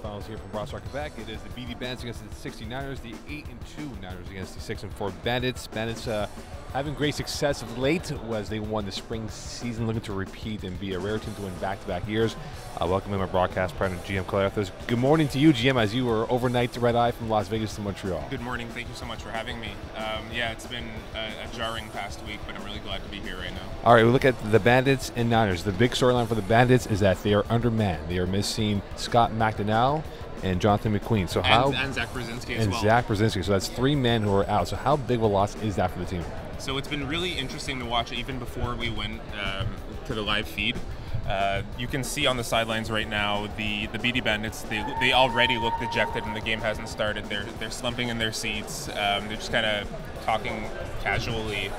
Finals here from Brossard, Quebec. It is the B.D Bandits against the 69ers, the 8-2 Niners against the 6-4 Bandits. Bandits having great success of late as they won the spring season, looking to repeat and be a rare team to win back-to-back years. Welcome in my broadcast partner, GM Claire. Good morning to you, GM, as you were overnight to Red Eye from Las Vegas to Montreal. Good morning. Thank you so much for having me. Yeah, it's been a jarring past week, but I'm really glad to be here right now. All right, we look at the Bandits and Niners. The big storyline for the Bandits is that they are undermanned. They are missing Scott McDonnell and Jonathan McQueen. So and Zach Brzezinski as well. And Zach Brzezinski. So that's three men who are out. So how big of a loss is that for the team? So it's been really interesting to watch even before we went to the live feed. You can see on the sidelines right now the B.D Bandits. They already look dejected, and the game hasn't started. They're slumping in their seats. They're just kind of talking casually,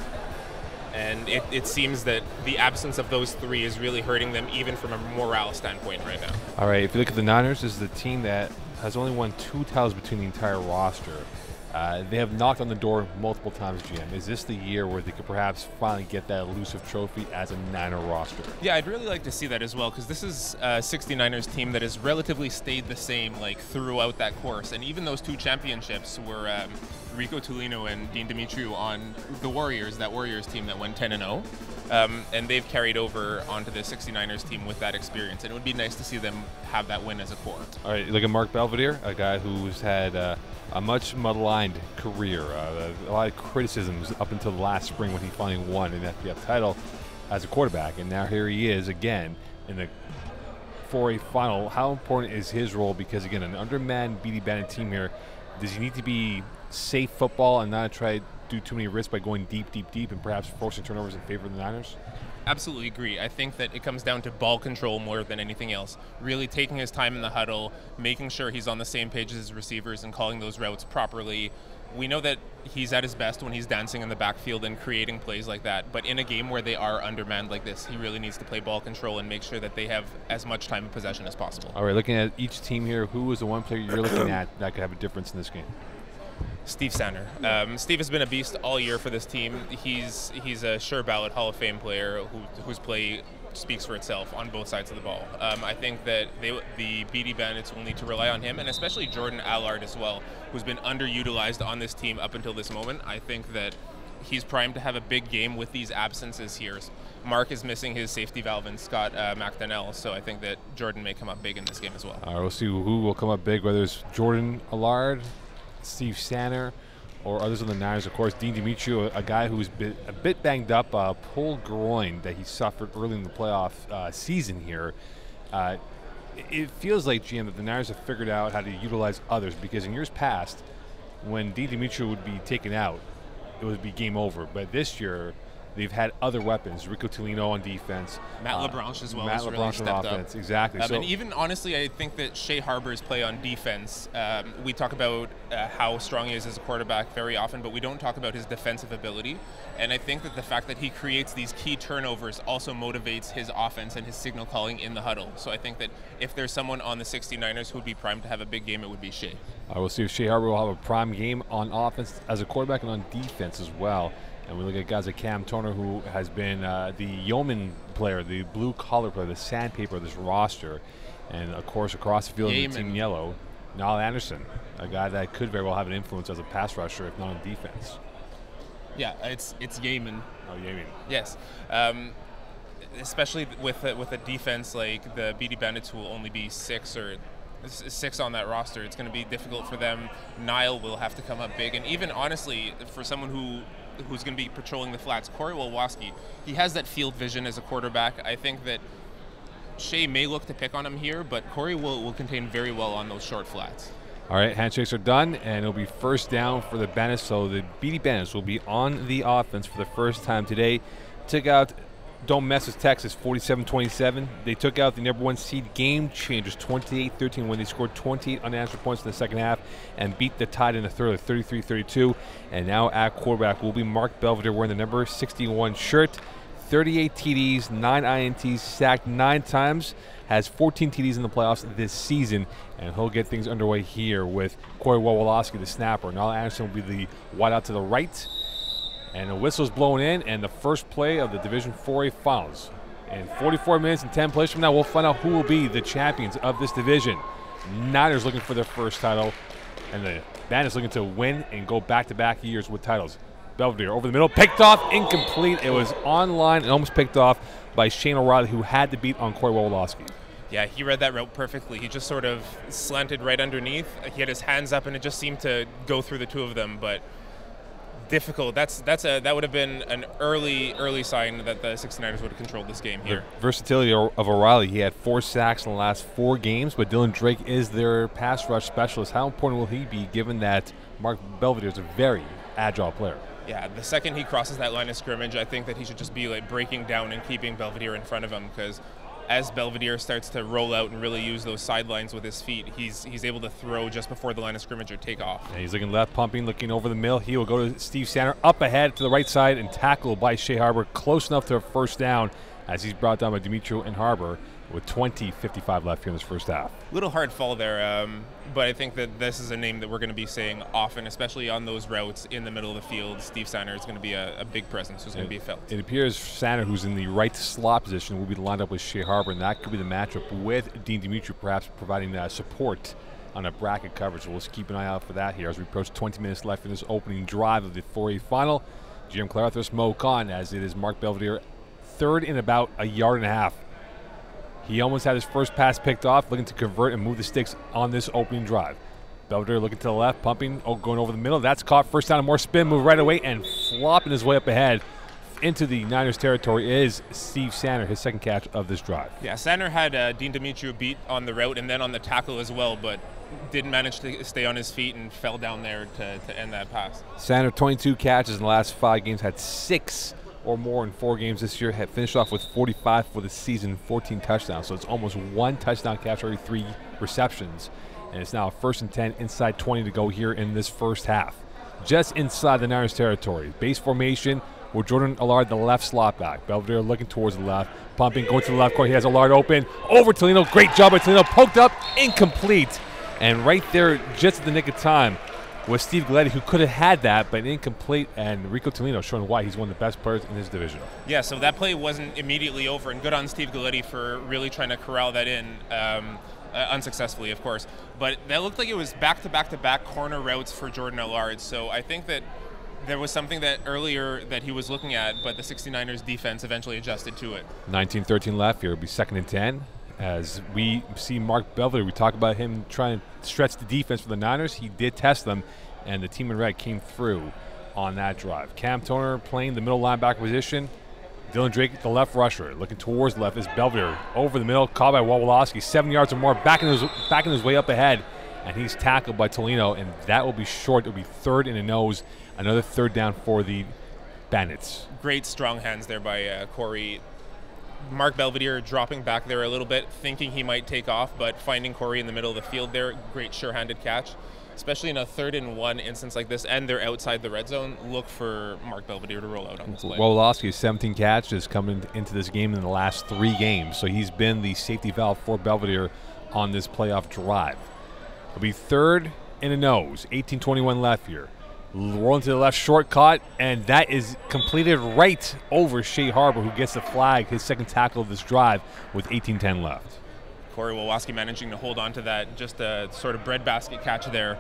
and it seems that the absence of those three is really hurting them, even from a morale standpoint right now. All right, if you look at the Niners, this is the team that has only won 2 titles between the entire roster. They have knocked on the door multiple times, GM. Is this the year where they could perhaps finally get that elusive trophy as a Niner roster? Yeah, I'd really like to see that as well, because this is a 69ers team that has relatively stayed the same throughout that course. And even those 2 championships were Rico Tolino and Dean Dimitriou on the Warriors, that Warriors team that went 10-0. And they've carried over onto the 69ers team with that experience. And it would be nice to see them have that win as a core. All right, look at Mark Belvedere, a guy who's had a much maligned career, a lot of criticisms up until last spring when he finally won an FBF title as a quarterback. And now here he is again for a final. How important is his role? Because again, an undermanned B.D Bandit team here, does he need to be safe football and not try to do too many risks by going deep, and perhaps forcing turnovers in favor of the Niners? Absolutely agree. I think that it comes down to ball control more than anything else. Really taking his time in the huddle, making sure he's on the same page as his receivers and calling those routes properly. We know that he's at his best when he's dancing in the backfield and creating plays like that. But in a game where they are undermanned like this, he really needs to play ball control and make sure that they have as much time of possession as possible. All right, looking at each team here, who is the one player you're looking at that could have a difference in this game? Steve Sander. Steve has been a beast all year for this team. He's a sure ballot Hall of Fame player whose play speaks for itself on both sides of the ball. I think that the B.D Bandits will need to rely on him, and especially Jordan Allard as well, who's been underutilized on this team up until this moment. I think that he's primed to have a big game with these absences here. Mark is missing his safety valve and Scott McDonnell, so I think that Jordan may come up big in this game as well. All right, we'll see who will come up big, whether it's Jordan Allard, Steve Sander, or others on the Niners. Of course, Dean Dimitriou, a guy who's been a bit banged up, pulled groin that he suffered early in the playoff season here. It feels like, GM, that the Niners have figured out how to utilize others, because in years past, when Dean Dimitriou would be taken out, it would be game over. But this year, they've had other weapons. Rico Tolino on defense. Matt LeBranche as well. Matt has LeBranche really on stepped offense, up. exactly. And even, honestly, I think that Shea Harbor's play on defense, we talk about how strong he is as a quarterback very often, but we don't talk about his defensive ability. And I think that the fact that he creates these key turnovers also motivates his offense and his signal calling in the huddle. So I think that if there's someone on the 69ers who would be primed to have a big game, it would be Shea. We'll see if Shea Harbor will have a prime game on offense as a quarterback and on defense as well. And we look at guys like Cam Turner, who has been the yeoman player, the blue-collar player, the sandpaper of this roster. And, of course, across the field in Team Yellow, Niall Anderson, a guy that could very well have an influence as a pass rusher, if not on defense. Yeah, it's Yeaman. Oh, Yeaman. Yes. Especially with a defense like the B.D Bandits, who will only be 6 on that roster, it's going to be difficult for them. Niall will have to come up big. And even, honestly, for someone who's going to be patrolling the flats, Corey Wolwoski, he has that field vision as a quarterback. I think that Shea may look to pick on him here, but Corey will contain very well on those short flats. All right, handshakes are done, and it'll be first down for the Bandits. So the B.D Bandits will be on the offense for the first time today. Took out Don't Mess with Texas 47-27. They took out the #1 seed Game Changers 28-13 when they scored 28 unanswered points in the second half and beat the Tide in the third at 33-32. And now at quarterback will be Mark Belvedere wearing the number 61 shirt. 38 TDs, 9 INTs, sacked 9 times, has 14 TDs in the playoffs this season, and he'll get things underway here with Corey Wolwoski, the snapper. Niall Anderson will be the wideout to the right. And the whistle's blown in, and the first play of the Division 4A Finals. In 44 minutes and 10 plays from now, we'll find out who will be the champions of this division. Niners looking for their first title, and the Bandits looking to win and go back-to-back years with titles. Belvedere over the middle, picked off, incomplete. It was on line and almost picked off by Shane O'Reilly, who had the beat on Corey Woloski. Yeah, he read that route perfectly. He just sort of slanted right underneath. He had his hands up, and it just seemed to go through the two of them. But difficult. That would have been an early sign that the 69ers would have controlled this game here. The versatility of O'Reilly. He had 4 sacks in the last 4 games, but Dylan Drake is their pass rush specialist. How important will he be, given that Mark Belvedere is a very agile player? Yeah, the second he crosses that line of scrimmage, I think that he should just be like breaking down and keeping Belvedere in front of him, because as Belvedere starts to roll out and really use those sidelines with his feet, he's able to throw just before the line of scrimmage or take off. And he's looking left, pumping, looking over the middle. He will go to Steve Sander, up ahead to the right side, and tackled by Shea Harbour, close enough to a first down as he's brought down by Demetrio and Harbour with 20:55 left here in this first half. Little hard fall there, but I think that this is a name that we're going to be saying often, especially on those routes in the middle of the field. Steve Sander is going to be a big presence who's going to be felt. It appears Sander, who's in the right slot position, will be lined up with Shea Harbour, and that could be the matchup with Dean Demetrio perhaps providing support on a bracket coverage. So let's keep an eye out for that here as we approach 20 minutes left in this opening drive of the 4A final. Jim Clarthus, Mo Khan, as it is Mark Belvedere, third and about a yard and a half. He almost had his first pass picked off, looking to convert and move the sticks on this opening drive. Belvedere looking to the left, pumping, going over the middle. That's caught. First down and more, spin move right away, and flopping his way up ahead into the Niners territory is Steve Sander, his second catch of this drive. Yeah, Sander had Dean Demetrio beat on the route and then on the tackle as well, but didn't manage to stay on his feet and fell down there to end that pass. Sander, 22 catches in the last 5 games, had 6 or more in 4 games this year, had finished off with 45 for the season, 14 touchdowns. So it's almost 1 touchdown catch every 3 receptions. And it's now 1st and 10, inside 20 to go here in this first half. Just inside the Niners territory. Base formation with Jordan Allard, the left slot back. Belvedere looking towards the left, pumping, going to the left corner. He has Allard open, over Tolino. Great job by Tolino, poked up, incomplete. And right there, just at the nick of time, was Steve Galletti, who could have had that, but incomplete, and Rico Tolino showing why he's one of the best players in his division. Yeah, so that play wasn't immediately over, and good on Steve Galletti for really trying to corral that in, unsuccessfully, of course. But that looked like it was back-to-back-to-back corner routes for Jordan Allard, so I think that there was something that earlier that he was looking at, but the 69ers defense eventually adjusted to it. 19-13 left here. It'll be 2nd and 10. As we see Mark Belvedere, we talk about him trying to stretch the defense for the Niners. He did test them, and the team in red came through on that drive. Cam Toner playing the middle linebacker position. Dylan Drake, the left rusher, looking towards the left is Belvedere. Over the middle, caught by Wawolowski, 7 yards or more, backing his way up ahead, and he's tackled by Tolino, and that will be short. It'll be 3rd and a nose, another 3rd down for the Bandits. Great strong hands there by Corey. Mark Belvedere dropping back there a little bit, thinking he might take off, but finding Corey in the middle of the field there. Great sure-handed catch, especially in a 3rd and 1 instance like this, and they're outside the red zone. Look for Mark Belvedere to roll out on this play. Wawolowski's 17 catches coming into this game in the last 3 games, so he's been the safety valve for Belvedere on this playoff drive. It'll be 3rd and a nose, 18:21 left here. Rolling to the left, short cut, and that is completed right over Shea Harbour, who gets the flag, his second tackle of this drive with 18:10 left. Corey Wawolowski managing to hold on to that, just a sort of breadbasket catch there,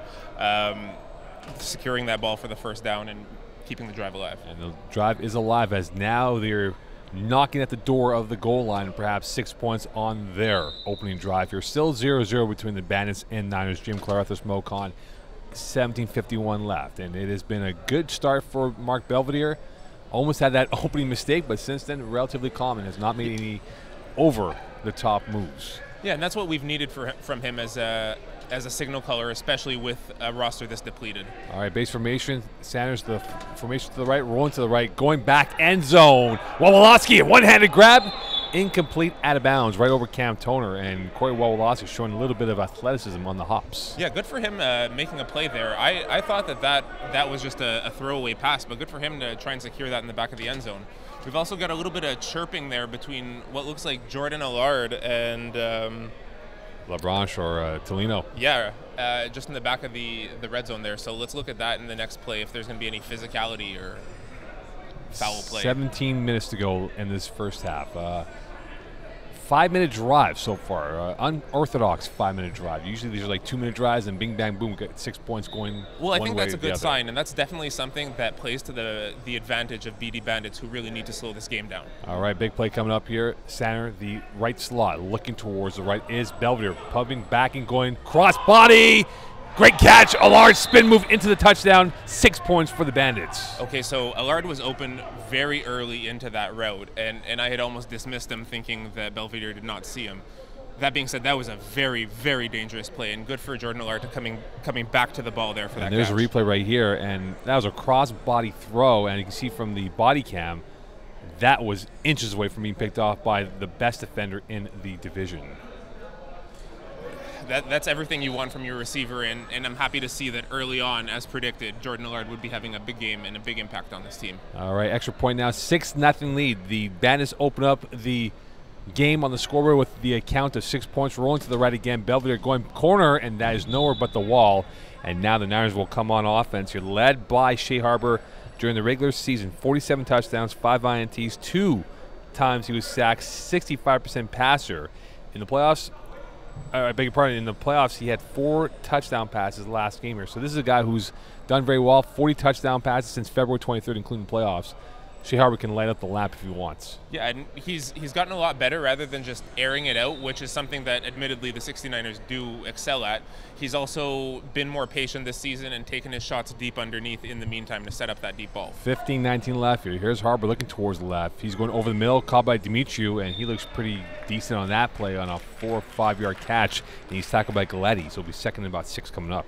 securing that ball for the first down and keeping the drive alive. And the drive is alive as now they're knocking at the door of the goal line, and perhaps 6 points on their opening drive here. Still 0-0 between the Bandits and Niners. Jim Clarthus, Mo Khan. 17:51 left, and it has been a good start for Mark Belvedere. Almost had that opening mistake, but since then relatively calm and has not made any over-the-top moves. Yeah, and that's what we've needed from him as a signal caller, especially with a roster this depleted. All right, base formation. Sanders, the formation to the right, rolling to the right, going back, end zone. Wawolowski, a one-handed grab. Incomplete, out of bounds, right over Cam Toner, and Corey Wawolowski showing a little bit of athleticism on the hops. Yeah, good for him making a play there. I thought that was just a throwaway pass, but good for him to try and secure that in the back of the end zone. We've also got a little bit of chirping there between what looks like Jordan Allard and LaBranche or Tolino. Yeah, just in the back of the red zone there. So let's look at that in the next play if there's going to be any physicality or foul play. 17 minutes to go in this first half. 5-minute drive so far. Unorthodox 5-minute drive. Usually these are like 2-minute drives, and bing, bang, boom, get 6 points going. Well, I think that's a good sign, and that's definitely something that plays to the advantage of B.D Bandits, who really need to slow this game down. All right, big play coming up here. Center, the right slot, looking towards the right is Belvedere, pumping back and going cross body. Great catch, a large spin move into the touchdown, 6 points for the Bandits. Okay, so Allard was open very early into that route, and I had almost dismissed him thinking that Belvedere did not see him. That being said, that was a very, very dangerous play, and good for Jordan Allard to coming back to the ball there for that There's catch. a replay right here, and that was a cross-body throw, and you can see from the body cam, that was inches away from being picked off by the best defender in the division. That's everything you want from your receiver, and I'm happy to see that early on, as predicted, Jordan Allard would be having a big game and a big impact on this team. All right, extra point now, 6-0 lead. The Bandits open up the game on the scoreboard with the account of 6 points, rolling to the right again. Belvedere going corner, and that is nowhere but the wall. And now the Niners will come on offense here, led by Shea Harbour during the regular season. 47 touchdowns, 5 INTs, 2 times he was sacked, 65% passer. In the playoffs, I beg your pardon, in the playoffs, he had 4 touchdown passes last game here. So this is a guy who's done very well, 40 touchdown passes since February 23rd, including the playoffs. Shea Harbour can light up the lap if he wants. Yeah, and he's gotten a lot better rather than just airing it out, which is something that admittedly the 69ers do excel at. He's also been more patient this season and taken his shots deep underneath in the meantime to set up that deep ball. 15-19 left here. Here's Harbour looking towards the left. He's going over the middle, caught by Dimitriou, and he looks pretty decent on that play on a 4 or 5 yard catch. And he's tackled by Galletti, so he'll be second in about 6 coming up.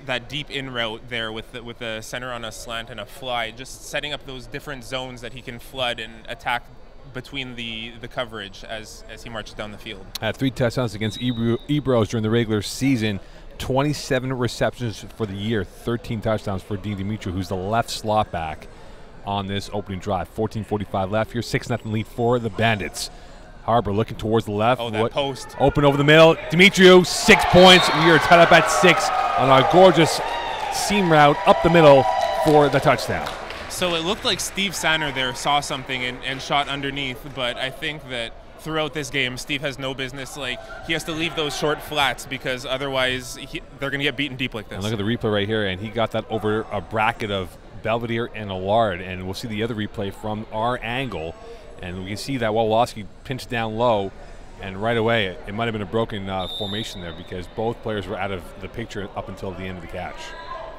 That deep in route there with the center on a slant and a fly, just setting up those different zones that he can flood and attack between the coverage as he marches down the field. Had 3 touchdowns against Ebros during the regular season, 27 receptions for the year, 13 touchdowns for Dean Dimitriou, who's the left slot back on this opening drive. 14:45 left here, 6-0 lead for the Bandits. Harbour looking towards the left. Oh, that post. Open over the middle. Dimitriou, 6 points. We are tied up at 6 on our gorgeous seam route up the middle for the touchdown. So it looked like Steve Sanner there saw something and shot underneath, but I think that throughout this game, Steve has no business. He has to leave those short flats because otherwise they're going to get beaten deep like this. And look at the replay right here, and he got that over a bracket of Belvedere and Allard, and we'll see the other replay from our angle. And we can see that Woloski pinched down low, and right away it might have been a broken formation there because both players were out of the picture up until the end of the catch.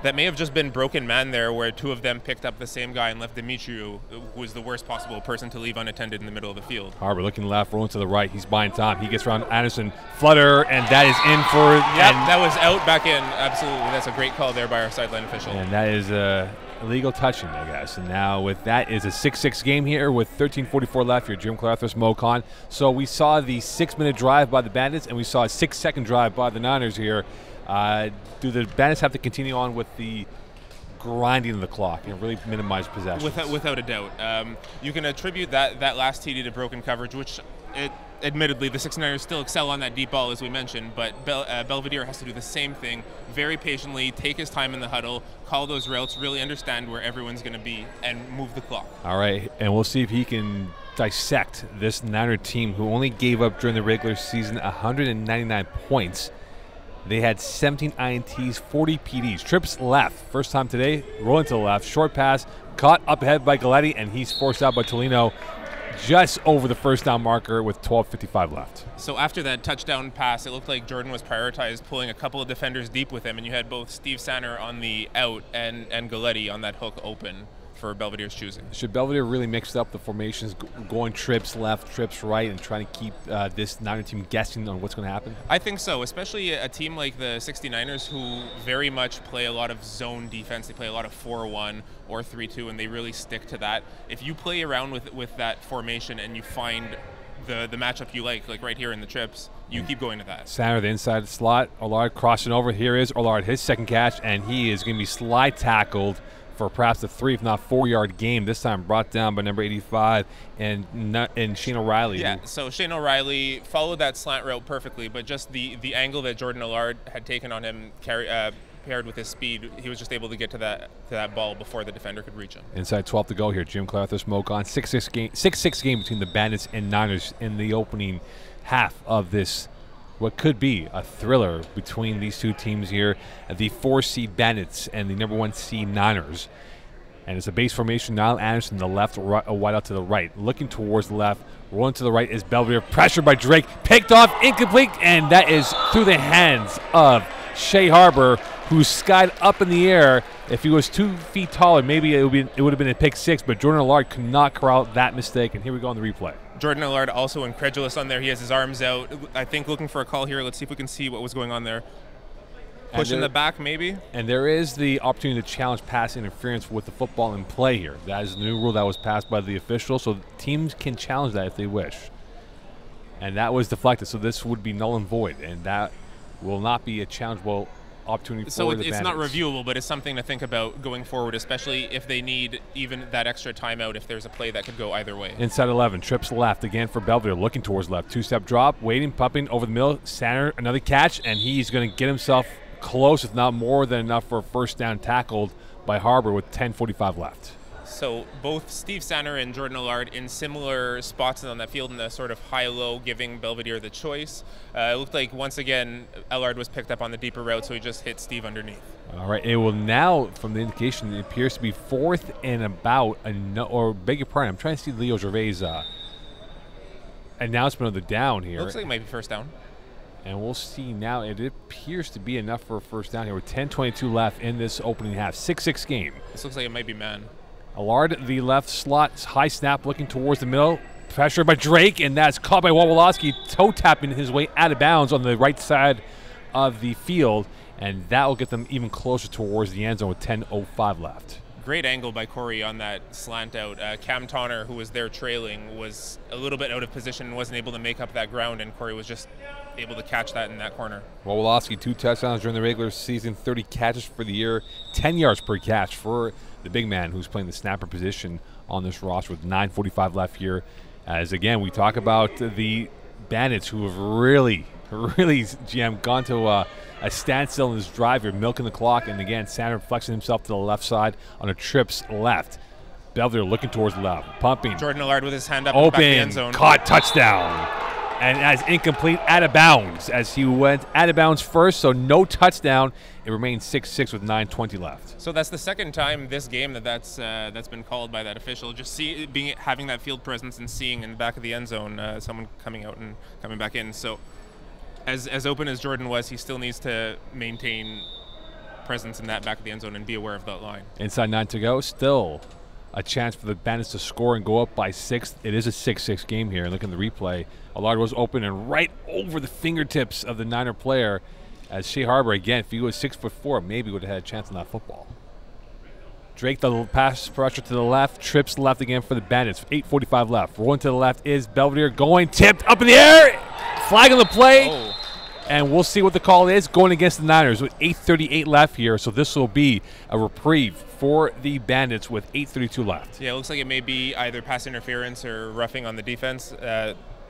That may have just been broken man there where 2 of them picked up the same guy and left Dimitriou, who was the worst possible person to leave unattended in the middle of the field. Harbour looking left, rolling to the right. He's buying time. He gets around Anderson. Flutter, and that is in for... Yep, that was out, back in. Absolutely. That's a great call there by our sideline official. And that is illegal touching, I guess. And now with that is a 6-6 game here with 13:44 left here. Jim Clarthus, Mo Khan. So we saw the 6-minute drive by the Bandits, and we saw a 6-second drive by the Niners here. Do the Bandits have to continue on with the grinding of the clock and really minimize possession? Without a doubt. You can attribute that last TD to broken coverage, which admittedly the 69ers still excel on that deep ball, as we mentioned, but Belvedere has to do the same thing very patiently, take his time in the huddle, call those routes, really understand where everyone's going to be, and move the clock. All right, and we'll see if he can dissect this Niner team who only gave up during the regular season 199 points. They had 17 INTs, 40 PDs. Trips left. First time today, rolling to the left. Short pass, caught up ahead by Galletti, and he's forced out by Tolino just over the first down marker with 12:55 left. So after that touchdown pass, it looked like Jordan was prioritized pulling a couple of defenders deep with him, and you had both Steve Sanner on the out and Galletti on that hook open for Belvedere's choosing. Should Belvedere really mix up the formations, going trips left, trips right, and trying to keep this Niner team guessing on what's going to happen? I think so, especially a team like the 69ers who very much play a lot of zone defense. They play a lot of 4-1 or 3-2, and they really stick to that. If you play around with that formation and you find the matchup you like right here in the trips, you keep going to that. Sanner, the inside slot. Allard crossing over. Here is Allard, his second catch, and he is going to be slide tackled for perhaps a 3, if not 4 yard game. This time brought down by number 85 and Shane O'Reilly. Yeah, so Shane O'Reilly followed that slant route perfectly, but just the angle that Jordan Allard had taken on him paired with his speed, he was just able to get to that ball before the defender could reach him. Inside 12 to go here. Jim Clare with the smoke on. 6-6 game between the Bandits and Niners in the opening half of this, what could be a thriller between these two teams here, the 4-seed Bandits and the number 1 seed Niners. And it's a base formation. Niall Anderson to the left, wide out to the right. Looking towards the left, rolling to the right is Belvedere. Pressured by Drake, picked off, incomplete, and that is through the hands of Shea Harbour, who skied up in the air. If he was 2 feet taller, maybe it would have been a pick 6, but Jordan Allard could not corral that mistake, and here we go on the replay. Jordan Allard also incredulous on there. He has his arms out, I think looking for a call here. Let's see if we can see what was going on there. Pushing the back, maybe. And there is the opportunity to challenge pass interference with the football in play here. That is the new rule that was passed by the officials, so teams can challenge that if they wish. And that was deflected, so this would be null and void, and that will not be a challengeable opportunity for the Bandits. So it's not reviewable, but it's something to think about going forward, especially if they need even that extra timeout if there's a play that could go either way. Inside 11, trips left again for Belvedere, looking towards left. 2-step drop, waiting, pumping over the middle. Sander, another catch, and he's going to get himself close, if not more than enough, for a first down tackled by Harbour with 10:45 left. So both Steve Sander and Jordan Allard in similar spots on that field in the sort of high-low, giving Belvedere the choice. It looked like, once again, Allard was picked up on the deeper route, so he just hit Steve underneath. All right, it will now, from the indication, it appears to be 4th and about, or beg your pardon, I'm trying to see Leo Gervais' announcement of the down here. Looks like it might be first down. And we'll see now. It appears to be enough for a first down here with 10:22 left in this opening half. 6-6 game. This looks like it might be man. Allard, the left slot, high snap, looking towards the middle. Pressure by Drake, and that's caught by Wawolowski, toe tapping his way out of bounds on the right side of the field. And that will get them even closer towards the end zone with 10:05 left. Great angle by Corey on that slant out. Cam Tonner, who was there trailing, was a little bit out of position and wasn't able to make up that ground, and Corey was just able to catch that in that corner. Wawolowski, 2 touchdowns during the regular season, 30 catches for the year, 10 yards per catch for the big man who's playing the snapper position on this roster with 9:45 left here. As again, we talk about the Bandits, who have really, GM, gone to a standstill in this drive here, milking the clock. And again, Sander flexing himself to the left side on a trips left. Belvedere looking towards the left, pumping. Jordan Allard with his hand up open, in the back of the end zone. Caught, touchdown. And as incomplete, out of bounds, as he went out of bounds first, so no touchdown. It remains 6-6 with 9:20 left. So that's the second time this game that's been called by that official. Just having that field presence and seeing in the back of the end zone someone coming out and coming back in. So as open as Jordan was, he still needs to maintain presence in that back of the end zone and be aware of that line. Inside 9 to go, still a chance for the Bandits to score and go up by 6. It is a 6-6 game here. Look at the replay. Allard was open and right over the fingertips of the Niner player, as Shea Harbour, again, if he was 6'4", maybe would have had a chance on that football. Drake, the pass pressure to the left, trips left again for the Bandits. 8:45 left. Rolling to the left is Belvedere, going, tipped up in the air, flag on the play. Oh. And we'll see what the call is, going against the Niners with 8:38 left here. So this will be a reprieve for the Bandits with 8:32 left. Yeah, it looks like it may be either pass interference or roughing on the defense.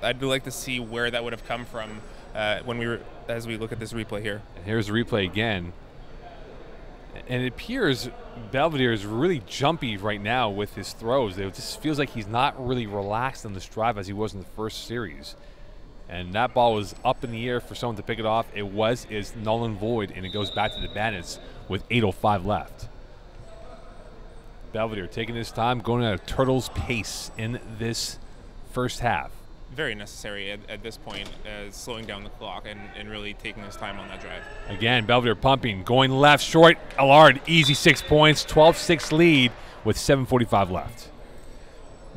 I'd like to see where that would have come from as we look at this replay here. And here's the replay again. And it appears Belvedere is really jumpy right now with his throws. It just feels like he's not really relaxed on this drive as he was in the first series. And that ball was up in the air for someone to pick it off. Is null and void, and it goes back to the Bandits with 8:05 left. Belvedere taking his time, going at a turtle's pace in this first half. Very necessary at this point, slowing down the clock and really taking his time on that drive. Again, Belvedere pumping, going left, short. Allard, easy 6 points, 12-6 lead with 7:45 left.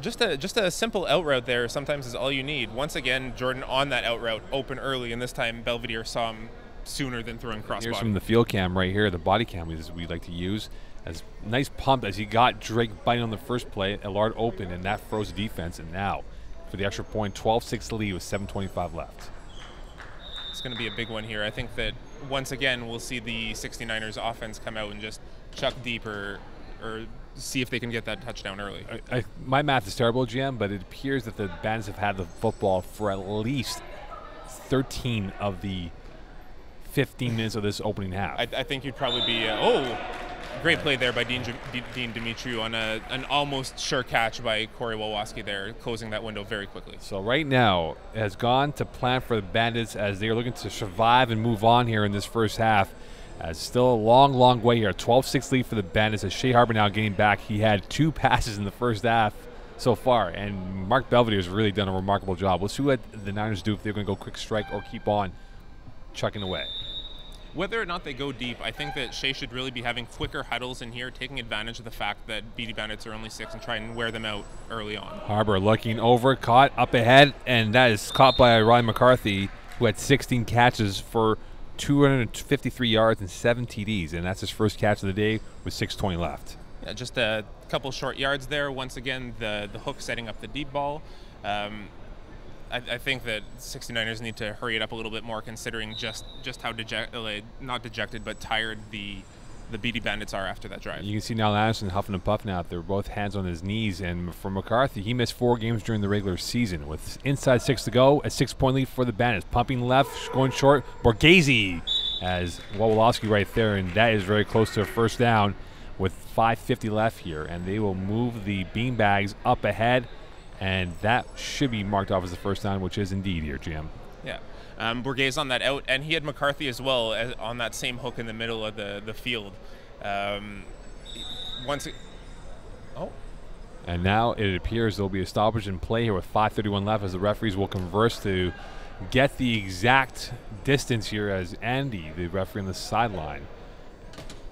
Just a simple out route there sometimes is all you need. Once again, Jordan on that out route, open early, and this time Belvedere saw him sooner than throwing crossbody. Here's from the field cam right here, the body cam we like to use. As nice pump as he got Drake biting on the first play, Allard open, and that froze the defense. And now for the extra point, 12-6 lead with 7:25 left. It's going to be a big one here. I think that once again we'll see the 69ers offense come out and just chuck deeper or see if they can get that touchdown early. My math is terrible, GM, but it appears that the Bandits have had the football for at least 13 of the 15 minutes of this opening half. I think you'd probably be great play there by Dean Dimitriou on an almost sure catch by Corey Wolowski there, closing that window very quickly. So right now it has gone to plan for the Bandits as they are looking to survive and move on here in this first half. As still a long way here. 12-6 lead for the Bandits as Shea Harbour now getting back. He had 2 passes in the first half so far, and Mark Belvedere has really done a remarkable job. We'll see what the Niners do, if they're going to go quick strike or keep on chucking away. Whether or not they go deep, I think that Shea should really be having quicker huddles in here, taking advantage of the fact that BD Bandits are only 6 and try and wear them out early on. Harbour looking over, caught up ahead, and that is caught by Ryan McCarthy, who had 16 catches for 253 yards and 7 TDs, and that's his first catch of the day with 6:20 left. Yeah, just a couple short yards there. Once again, the hook setting up the deep ball. I think that 69ers need to hurry it up a little bit more, considering just how not dejected, but tired the BD Bandits are after that drive. You can see now Anderson huffing and puffing out there, both hands on his knees. And for McCarthy, he missed 4 games during the regular season. With inside 6 to go, a 6-point lead for the Bandits. Pumping left, going short. Borghese as Wolowski right there, and that is very close to a first down with 5:50 left here. And they will move the beanbags up ahead, and that should be marked off as the first down, which is indeed here, Jim. Yeah. Borghese on that out, and he had McCarthy as well on that same hook in the middle of the field. And now it appears there'll be a stoppage in play here with 5:31 left, as the referees will converse to get the exact distance here, as Andy, the referee on the sideline,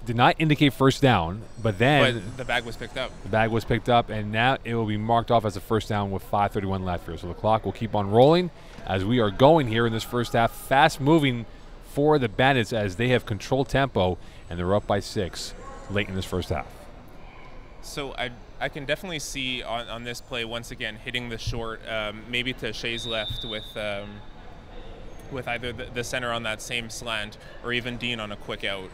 did not indicate first down, but then the bag was picked up. The bag was picked up, and now it will be marked off as a first down with 5:31 left here. So the clock will keep on rolling as we are going here in this first half. Fast moving for the Bandits as they have controlled tempo, and they're up by 6 late in this first half. So I can definitely see on this play, once again, hitting the short, maybe to Shea's left with either the center on that same slant or even Dean on a quick out.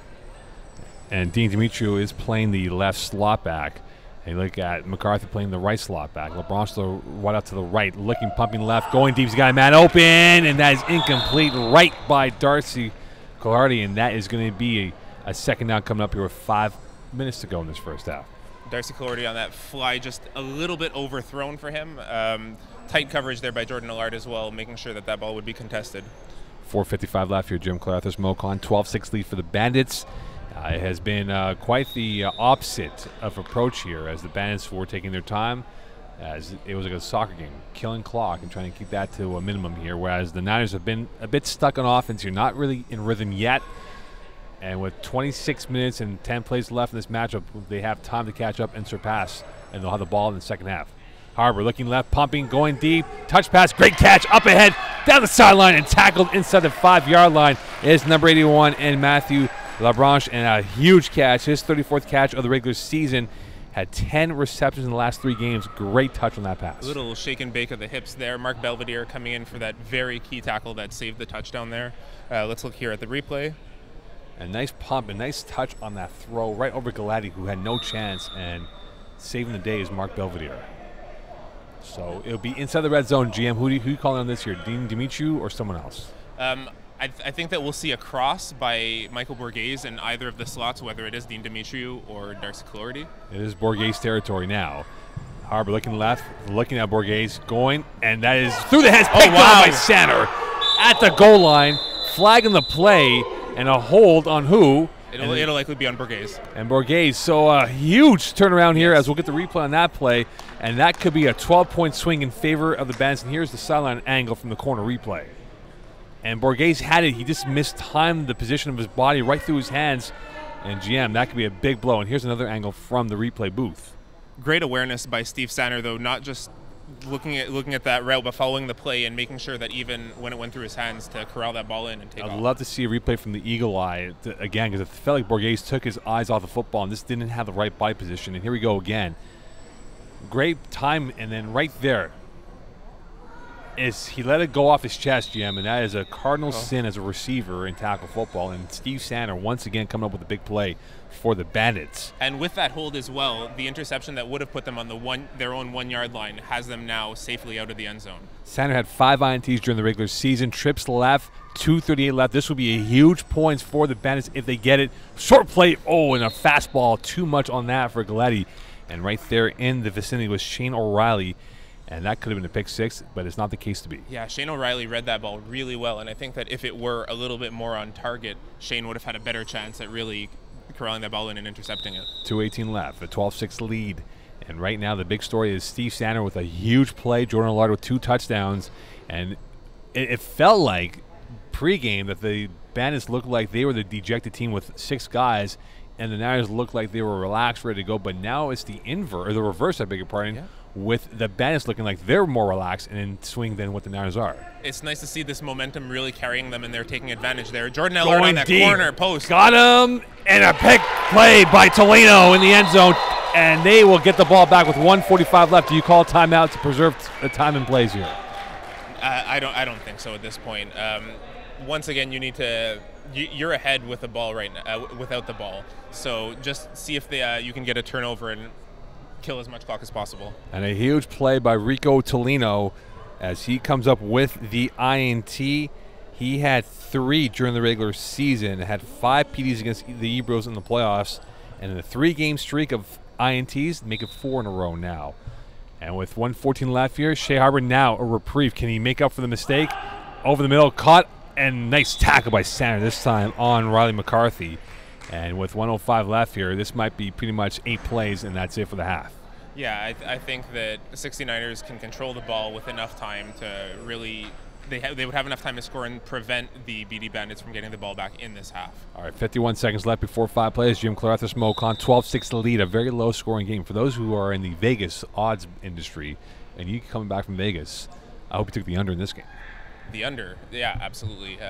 And Dean Dimitriou is playing the left slot back. And you look at McCarthy playing the right slot back. LeBron's still right out to the right, looking, pumping left, going deep. He's got a man open, and that is incomplete right by Darcy Clardy, and that is going to be a second down coming up here with 5 minutes to go in this first half. Darcy Clardy on that fly, just a little bit overthrown for him. Tight coverage there by Jordan Allard as well, making sure that ball would be contested. 4:55 left here, Jim. Clarthus Mocon, 12-6 lead for the Bandits. It has been quite the opposite of approach here, as the Bandits were taking their time, as it was like a soccer game, killing clock and trying to keep that to a minimum here, whereas the Niners have been a bit stuck on offense here, not really in rhythm yet. And with 26 minutes and 10 plays left in this matchup, they have time to catch up and surpass, and they'll have the ball in the second half. Harbour looking left, pumping, going deep, touch pass, great catch, up ahead, down the sideline, and tackled inside the 5-yard line is number 81 and Matthew LaBranche, and a huge catch, his 34th catch of the regular season. Had 10 receptions in the last 3 games. Great touch on that pass. A little shake and bake of the hips there. Mark Belvedere coming in for that very key tackle that saved the touchdown there. Let's look here at the replay. A nice pump, a nice touch on that throw right over Galati, who had no chance, and saving the day is Mark Belvedere. So it'll be inside the red zone. GM, who you calling on this here? Dean Dimitriou or someone else? I think that we'll see a cross by Michael Borghese in either of the slots, whether it is Dean Dimitriou or Darcy Clardy. It is Borghese territory now. Harbour looking left, looking at Borghese, going, and that is through the hands, picked off by center at the goal line, flagging the play, and a hold on who? It'll likely be on Borghese. And Borghese, so a huge turnaround here, as we'll get the replay on that play, and that could be a 12-point swing in favor of the Bandits. And here's the sideline angle from the corner replay. And Borghese had it. He just mistimed the position of his body right through his hands. And GM, that could be a big blow. And here's another angle from the replay booth. Great awareness by Steve Sanner, though, not just looking at that route, but following the play and making sure that even when it went through his hands to corral that ball in and take off. I'd love to see a replay from the eagle eye again, because it felt like Borghese took his eyes off the football and just didn't have the right body position. And here we go again. Great time, and then right there, is he let it go off his chest, Jim, and that is a cardinal sin as a receiver in tackle football. And Steve Sander once again coming up with a big play for the Bandits. And with that hold as well, the interception that would have put them on their own 1 yard line has them now safely out of the end zone. Sander had 5 INTs during the regular season. Trips left, 2:38 left. This would be a huge points for the Bandits if they get it. Short play, and a fastball. Too much on that for Galletti. And right there in the vicinity was Shane O'Reilly. And that could have been a pick 6, but it's not the case to be. Yeah, Shane O'Reilly read that ball really well, and I think that if it were a little bit more on target, Shane would have had a better chance at really corralling that ball in and intercepting it. 2:18 left, a 12-6 lead. And right now the big story is Steve Sander with a huge play, Jordan Allard with 2 touchdowns. And it felt like pregame that the Bandits looked like they were the dejected team with 6 guys, and the Niners looked like they were relaxed, ready to go. But now it's the reverse, I beg your pardon. Yeah. With the Bandits looking like they're more relaxed and in swing than what the Niners are. It's nice to see this momentum really carrying them, and they're taking advantage there. Jordan Allard on that corner post. Got him, and a pick play by Tolino in the end zone, and they will get the ball back with 1:45 left. Do you call timeout to preserve the time and plays here? I don't think so at this point. Once again, you're ahead with the ball right now, without the ball. So just see if you can get a turnover and kill as much clock as possible. And a huge play by Rico Tolino as he comes up with the INT. He had 3 during the regular season, had 5 PDs against the Ebros in the playoffs, and in a 3-game streak of INTs, make it 4 in a row now. And with 1:14 left here, Shea Harbor now a reprieve. Can he make up for the mistake? Over the middle, caught, and nice tackle by Sander this time on Riley McCarthy. And with 1:05 left here, this might be pretty much 8 plays, and that's it for the half. Yeah, I think that the 69ers can control the ball with enough time to really they would have enough time to score and prevent the BD Bandits from getting the ball back in this half. All right, 51 seconds left before 5 plays. Jim Clarethus Mocon, 12-6 lead, a very low-scoring game. For those who are in the Vegas odds industry, and you coming back from Vegas, I hope you took the under in this game. The under, yeah, absolutely.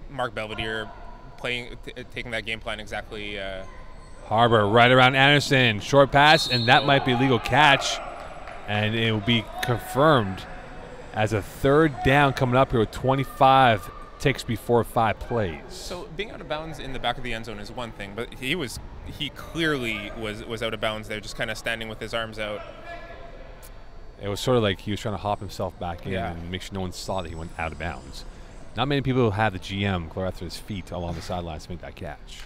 Mark Belvedere taking that game plan exactly. Harbor right around Anderson, short pass, and that might be a legal catch, and it will be confirmed as a 3rd down coming up here with 25 ticks before 5 plays. So being out of bounds in the back of the end zone is one thing, but he clearly was out of bounds there, just kind of standing with his arms out. It was sort of like he was trying to hop himself back in and make sure no one saw that he went out of bounds. Not many people have the GM Clarethus' feet along the sidelines to make that catch.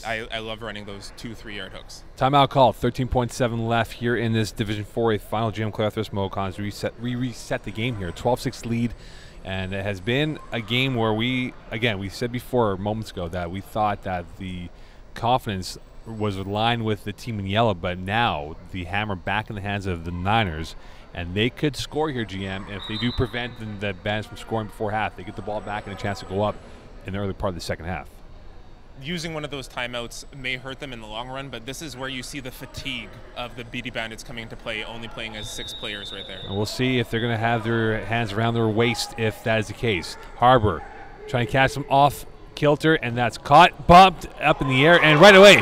I love running those 2 3-yard hooks. Timeout call. 13.7 left here in this Division 4A final. Jim Clarethus Mohicans reset the game here. 12-6 lead, and it has been a game where we said before moments ago that we thought that the confidence was aligned with the team in yellow, but now the hammer back in the hands of the Niners, and they could score here, GM. And if they do prevent the Bandits from scoring before half, they get the ball back and a chance to go up in the early part of the second half. Using one of those timeouts may hurt them in the long run, but this is where you see the fatigue of the BD Bandits coming into play, only playing as 6 players right there. And we'll see if they're going to have their hands around their waist if that is the case. Harbor trying to catch them off kilter, and that's caught, bumped up in the air, and right away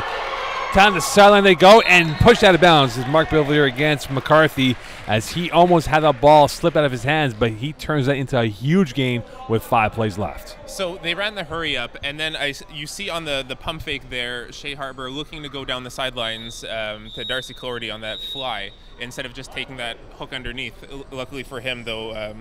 down the sideline they go and pushed out of bounds. This is Mark Belvedere against McCarthy as he almost had that ball slip out of his hands, but he turns that into a huge gain with 5 plays left. So they ran the hurry up, and then you see on the pump fake there, Shea Harbor looking to go down the sidelines to Darcy Cloherty on that fly instead of just taking that hook underneath. Luckily for him, though,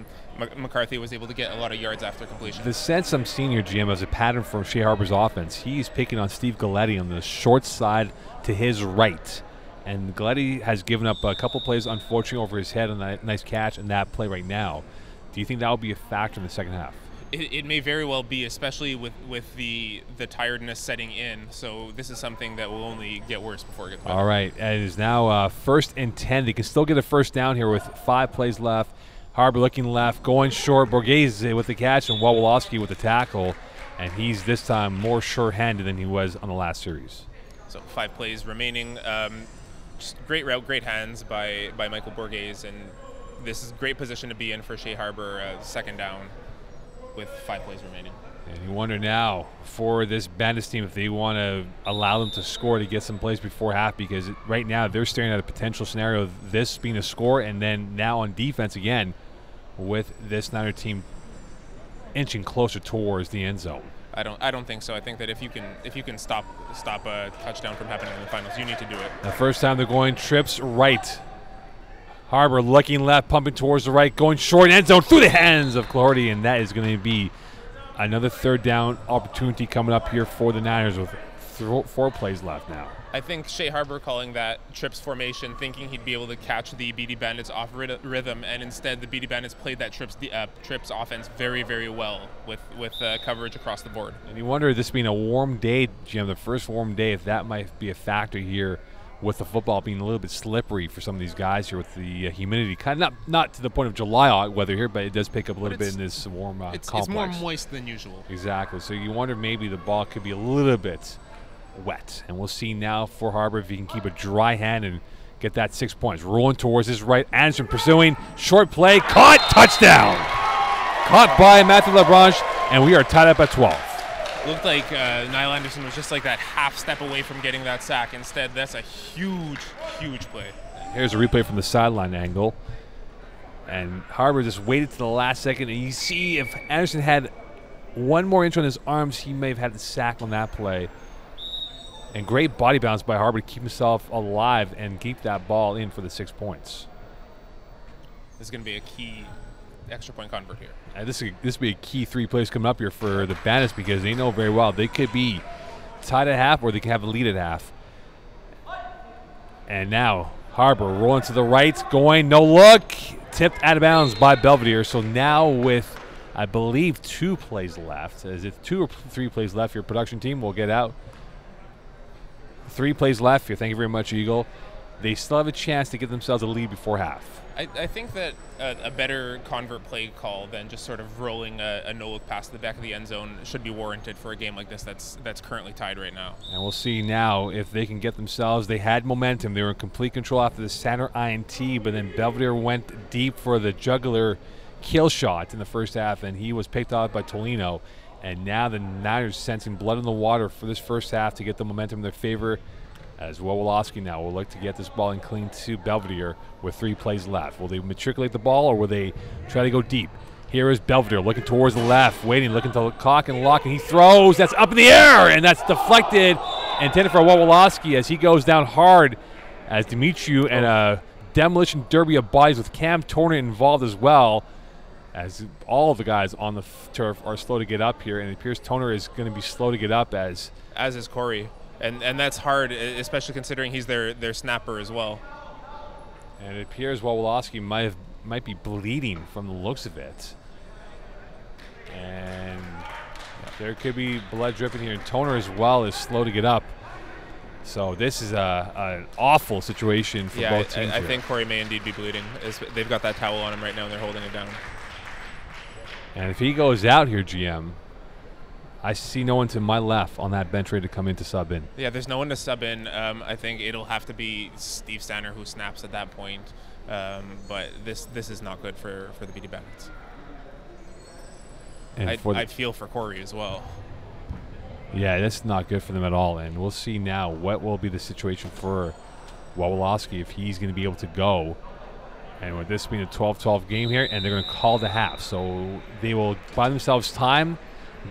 McCarthy was able to get a lot of yards after completion. The sense I'm seeing here, Jim, as a pattern for Shea Harbor's offense, he's picking on Steve Galletti on the short side to his right. And Galletti has given up a couple plays, unfortunately, over his head on that nice catch and that play right now. Do you think that will be a factor in the second half? It may very well be, especially with the tiredness setting in. So this is something that will only get worse before it gets better. All right, and it is now 1st and 10. They can still get a first down here with 5 plays left. Harbor looking left, going short. Borghese with the catch, and Wawolowski with the tackle. And he's this time more sure-handed than he was on the last series. So 5 plays remaining. Just great route, great hands by Michael Borghese, and this is a great position to be in for Shea Harbor, 2nd down with 5 plays remaining. And you wonder now for this Bandits team if they want to allow them to score to get some plays before half, because right now they're staring at a potential scenario of this being a score, and then now on defense again, with this Niner team inching closer towards the end zone. I don't think so. I think that if you can stop a touchdown from happening in the finals, you need to do it. The first time they're going trips right. Harbor looking left, pumping towards the right, going short end zone through the hands of Clardy, and that is going to be another third down opportunity coming up here for the Niners with 4 plays left now. I think Shea Harbor calling that trips formation, thinking he'd be able to catch the B.D Bandits off rhythm, and instead the B.D Bandits played that trips offense very, very well with coverage across the board. And you wonder, this being a warm day, Jim, the first warm day, if that might be a factor here with the football being a little bit slippery for some of these guys here with the humidity. Kind of not to the point of July weather here, but it does pick up a little bit in this warm complex. It's more moist than usual. Exactly. So you wonder maybe the ball could be a little bit wet. And we'll see now for Harbor if he can keep a dry hand and get that 6 points. Rolling towards his right. Anderson pursuing. Short play. Caught. Touchdown. Caught by Matthew LaBranche, and we are tied up at 12. Looked like Niall Anderson was just like that half step away from getting that sack. Instead, that's a huge, huge play. Here's a replay from the sideline angle. And Harbor just waited to the last second. And you see if Anderson had one more inch on his arms, he may have had the sack on that play. And great body bounce by Harbor to keep himself alive and keep that ball in for the 6 points. This is going to be a key extra point convert here. And this will be a key 3 plays coming up here for the Bandits because they know very well they could be tied at half or they can have a lead at half. And now Harbor rolling to the right, going, no look, tipped out of bounds by Belvedere. So now with, I believe, 2 plays left. Is it 2 or 3 plays left? Your production team will get out. 3 plays left here. Thank you very much, Eagle. They still have a chance to get themselves a lead before half. I think that a better convert play call than just sort of rolling a no-look past the back of the end zone should be warranted for a game like this that's currently tied right now. And we'll see now if they can get themselves. They had momentum. They were in complete control after the center INT, but then Belvedere went deep for the jugular kill shot in the first half, and he was picked off by Tolino. And now the Niners sensing blood in the water for this first half to get the momentum in their favor, as Wawolowski now will look to get this ball in clean to Belvedere with 3 plays left. Will they matriculate the ball or will they try to go deep? Here is Belvedere looking towards the left, waiting, looking to cock and lock, and he throws. That's up in the air, and that's deflected, intended for Wawolowski as he goes down hard as Dimitriou and a demolition derby of bodies with Cam Torner involved as well, as all of the guys on the turf are slow to get up here, and it appears Toner is going to be slow to get up as is Corey. And that's hard, especially considering he's their snapper as well. And it appears Wawolowski might be bleeding from the looks of it. And there could be blood dripping here. And Toner as well is slow to get up. So this is an awful situation for both teams. I think Corey may indeed be bleeding. They've got that towel on him right now and they're holding it down. And if he goes out here, GM, I see no one to my left on that bench ready to come in to sub in. Yeah, there's no one to sub in. I think it'll have to be Steve Stanner who snaps at that point. But this is not good for the B.D Bandits. And I feel for Corey as well. Yeah, that's not good for them at all. And we'll see now what will be the situation for Wawolowski if he's going to be able to go. And with this being a 12-12 game here, and they're going to call the half. So they will buy themselves time,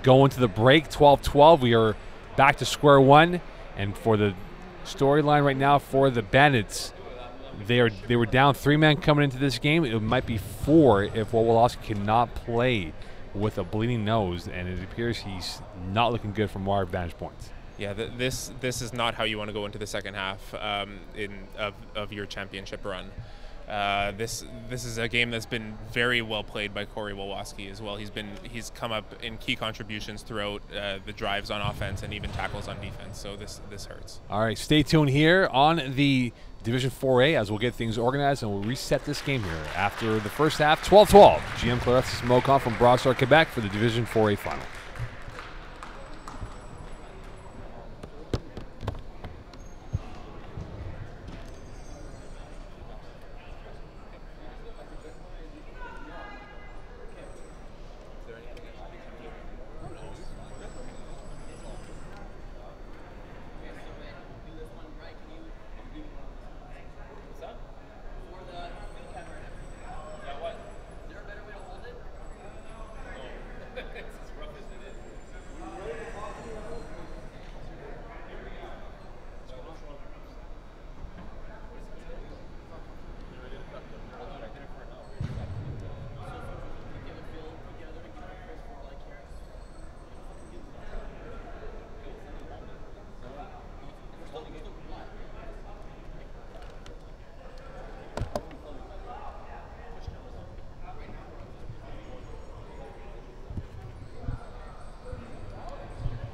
go into the break, 12-12. We are back to square one. And for the storyline right now for the Bandits, they were down 3 men coming into this game. It might be 4 if Wawolowski cannot play with a bleeding nose, and it appears he's not looking good from our vantage points. Yeah, this is not how you want to go into the second half of your championship run. This is a game that's been very well played by Corey Wawolowski as well. He's come up in key contributions throughout the drives on offense and even tackles on defense. So this hurts. All right, stay tuned here on the Division 4A as we'll get things organized and we'll reset this game here after the first half. 12-12. GM Clarence Mocon from Broadstar, Quebec for the Division 4A final.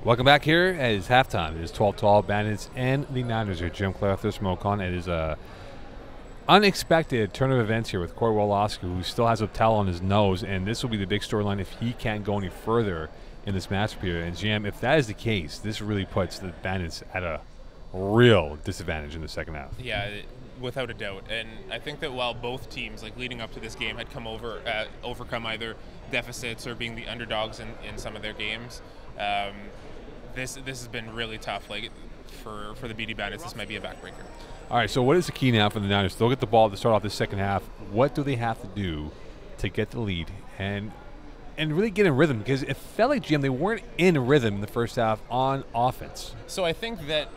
Welcome back here. It is halftime. It is 12-12 Bandits and the Niners here. Jim Clare after smoke on. It is a unexpected turn of events here with Corey Wolofsky, who still has a towel on his nose, and this will be the big storyline if he can't go any further in this match period. And Jim, if that is the case, this really puts the Bandits at a real disadvantage in the second half. Yeah, without a doubt. And I think that while both teams, like leading up to this game, had overcome either deficits or being the underdogs in some of their games, this has been really tough. Like for the BD Bandits, this might be a backbreaker. All right, so what is the key now for the Niners? They'll get the ball to start off the second half. What do they have to do to get the lead and really get in rhythm? Because it felt like, Jim, they weren't in rhythm in the first half on offense. So I think that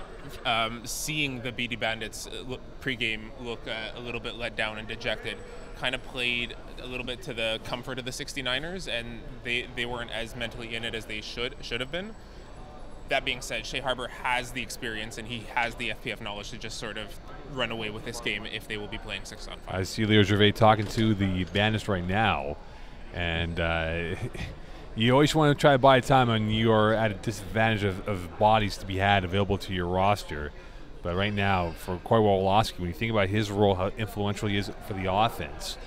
seeing the BD Bandits pregame look a little bit let down and dejected kind of played a little bit to the comfort of the 69ers, and they weren't as mentally in it as they should have been. That being said, Shea Harbour has the experience and he has the FPF knowledge to just sort of run away with this game if they will be playing 6-on-5. I see Leo Gervais talking to the Bandits right now, and you always want to try to buy time when you are at a disadvantage of bodies to be had available to your roster. But right now, for Corey Wolofsky, when you think about his role, how influential he is for the offense,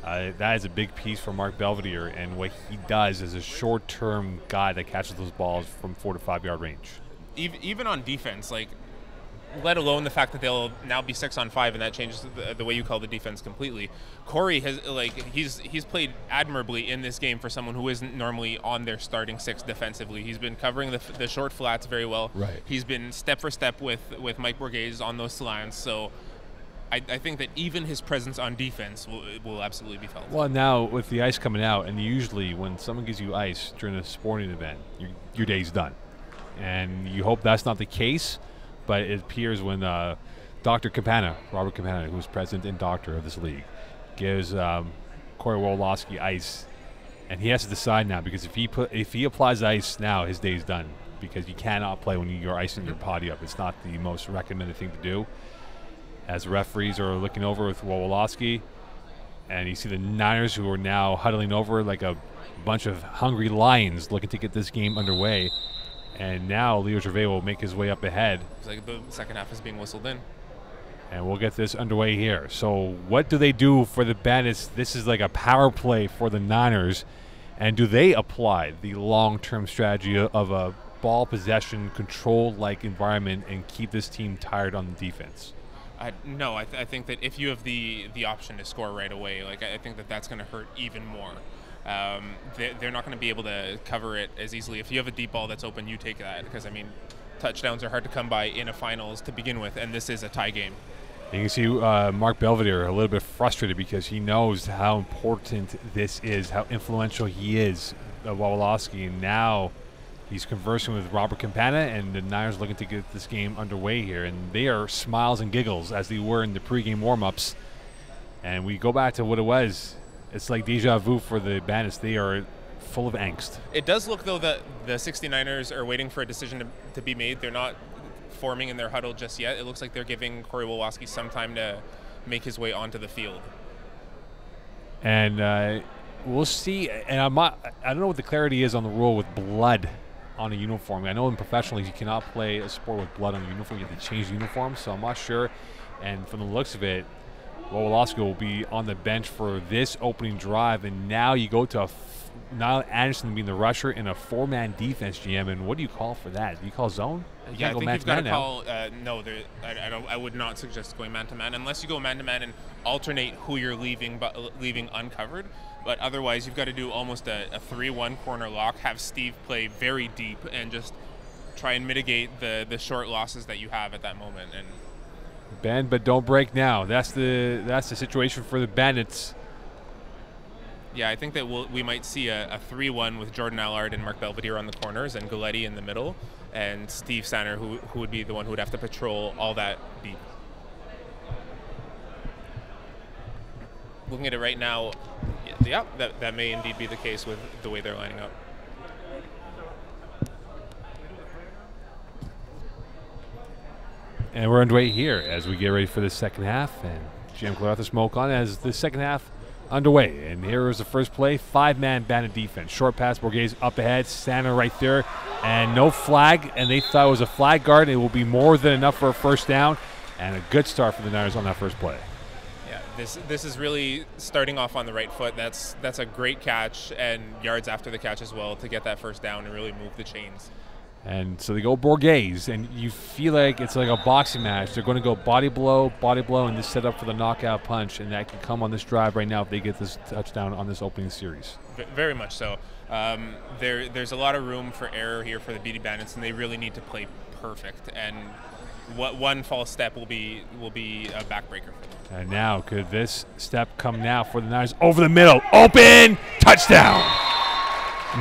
that is a big piece for Mark Belvedere, and what he does is a short-term guy that catches those balls from 4 to 5 yard range. Even on defense, like, let alone the fact that they'll now be 6-on-5, and that changes the way you call the defense completely. Corey has he's played admirably in this game for someone who isn't normally on their starting six defensively. He's been covering the short flats very well. Right. He's been step for step with Mike Borghese on those slants. So I think that even his presence on defense will absolutely be felt. Well, now with the ice coming out, and usually when someone gives you ice during a sporting event, your day's done. And you hope that's not the case, but it appears when Dr. Campana, Robert Campana, who's president and doctor of this league, gives Corey Wolofsky ice, and he has to decide now, because if he applies ice now, his day's done, because you cannot play when you're icing your body up. It's not the most recommended thing to do. As referees are looking over with Wolofsky, and you see the Niners, who are now huddling over like a bunch of hungry lions looking to get this game underway. And now Leo Gervais will make his way up ahead. It's like the second half is being whistled in. And we'll get this underway here. So what do they do for the Bandits? This is like a power play for the Niners. And do they apply the long-term strategy of a ball possession, control-like environment and keep this team tired on the defense? No, I think that if you have the option to score right away, like I think that's going to hurt even more. They're not going to be able to cover it as easily. If you have a deep ball that's open, you take that, because I mean, touchdowns are hard to come by in a finals to begin with, and this is a tie game. You can see Mark Belvedere a little bit frustrated because he knows how important this is, how influential he is, Wolofsky, and now he's conversing with Robert Campana, and the Niners looking to get this game underway here. And they are smiles and giggles as they were in the pregame warm-ups. And we go back to what it was. It's like deja vu for the Bandits. They are full of angst. It does look, though, that the 69ers are waiting for a decision to be made. They're not forming in their huddle just yet. It looks like they're giving Corey Wolofsky some time to make his way onto the field. And we'll see. And I don't know what the clarity is on the rule with blood on a uniform. I know in professional leagues you cannot play a sport with blood on a uniform. You have to change the uniform, so I'm not sure. And from the looks of it, Wolofsky will be on the bench for this opening drive, and now you go to Niall Anderson being the rusher in a four-man defense, GM. And what do you call for that? Do you call zone? You yeah, can't I go think you've got to man-to-man call. No, I would not suggest going man-to-man unless you go man-to-man and alternate who you're leaving uncovered. But otherwise, you've got to do almost a 3-1 corner lock, have Steve play very deep, and just try and mitigate the short losses that you have at that moment. And bend but don't break now. That's the situation for the Bandits. yeah, I think that we might see a 3-1 with Jordan Allard and Mark Belvedere on the corners and Galletti in the middle, and Steve Sanner, who would be the one who would have to patrol all that deep. Looking at it right now, yeah, that may indeed be the case with the way they're lining up. And we're underway here as we get ready for the second half. And Jim Clare with the smoke on as the second half underway. And here is the first play, 5-man Bandit defense. Short pass, Borghese up ahead, Santa right there, and no flag, and they thought it was a flag guard. It will be more than enough for a first down, and a good start for the Niners on that first play. Yeah, this is really starting off on the right foot. That's a great catch, and yards after the catch as well to get that first down and really move the chains. And so they go Borghese, and you feel like it's like a boxing match. They're going to go body blow, and just set up for the knockout punch, and that can come on this drive right now if they get this touchdown on this opening series. Very much so. There's a lot of room for error here for the B.D Bandits, and they really need to play perfect. And one false step will be a backbreaker for them. And now, could this step come now for the Niners? Over the middle, open, touchdown!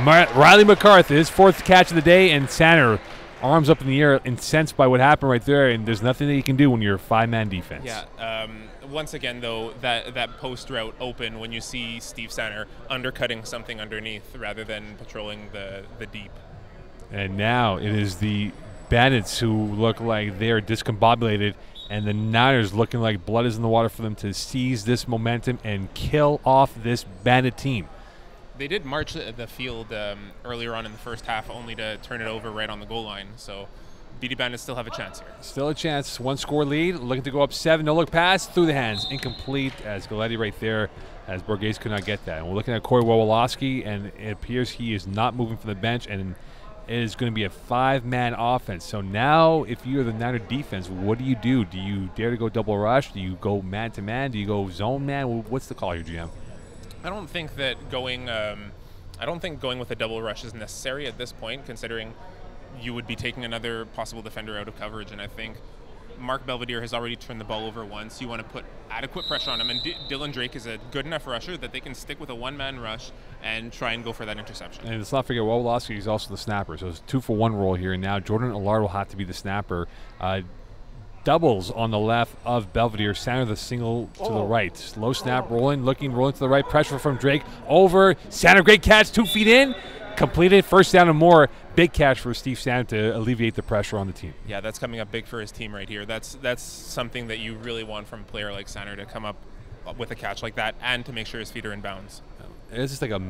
Riley McCarthy, his 4th catch of the day, and Sanner arms up in the air, incensed by what happened right there, and there's nothing that you can do when you're a 5-man defense. Yeah. Once again, though, that post route open when you see Steve Sanner undercutting something underneath rather than patrolling the deep. And now it is the Bandits who look like they're discombobulated, and the Niners looking like blood is in the water for them to seize this momentum and kill off this Bandit team. They did march the field earlier on in the first half, only to turn it over right on the goal line. So B.D Bandits still have a chance here. Still a chance. 1-score lead. Looking to go up 7. No-look pass through the hands. Incomplete as Galletti right there, as Borghese could not get that. And we're looking at Corey Wawolowski, and it appears he is not moving from the bench, and it is going to be a 5-man offense. So now if you're the Niner defense, what do you do? Do you dare to go double rush? Do you go man-to-man? Do you go zone man? What's the call here, GM? I don't think going with a double rush is necessary at this point, considering you would be taking another possible defender out of coverage. And I think Mark Belvedere has already turned the ball over once. You want to put adequate pressure on him, and Dylan Drake is a good enough rusher that they can stick with a 1-man rush and try and go for that interception. And let's not forget, Wawolowski is also the snapper, so it's a 2-for-1 role here. And now Jordan Allard will have to be the snapper. Doubles on the left of Belvedere, center the single to the right. Slow snap, rolling to the right. Pressure from Drake over. Santa, great catch, 2 feet in. Completed, first down and more. Big catch for Steve Santa to alleviate the pressure on the team. Yeah, that's coming up big for his team right here. That's something that you really want from a player like Santa, to come up with a catch like that and to make sure his feet are in bounds. It's just like a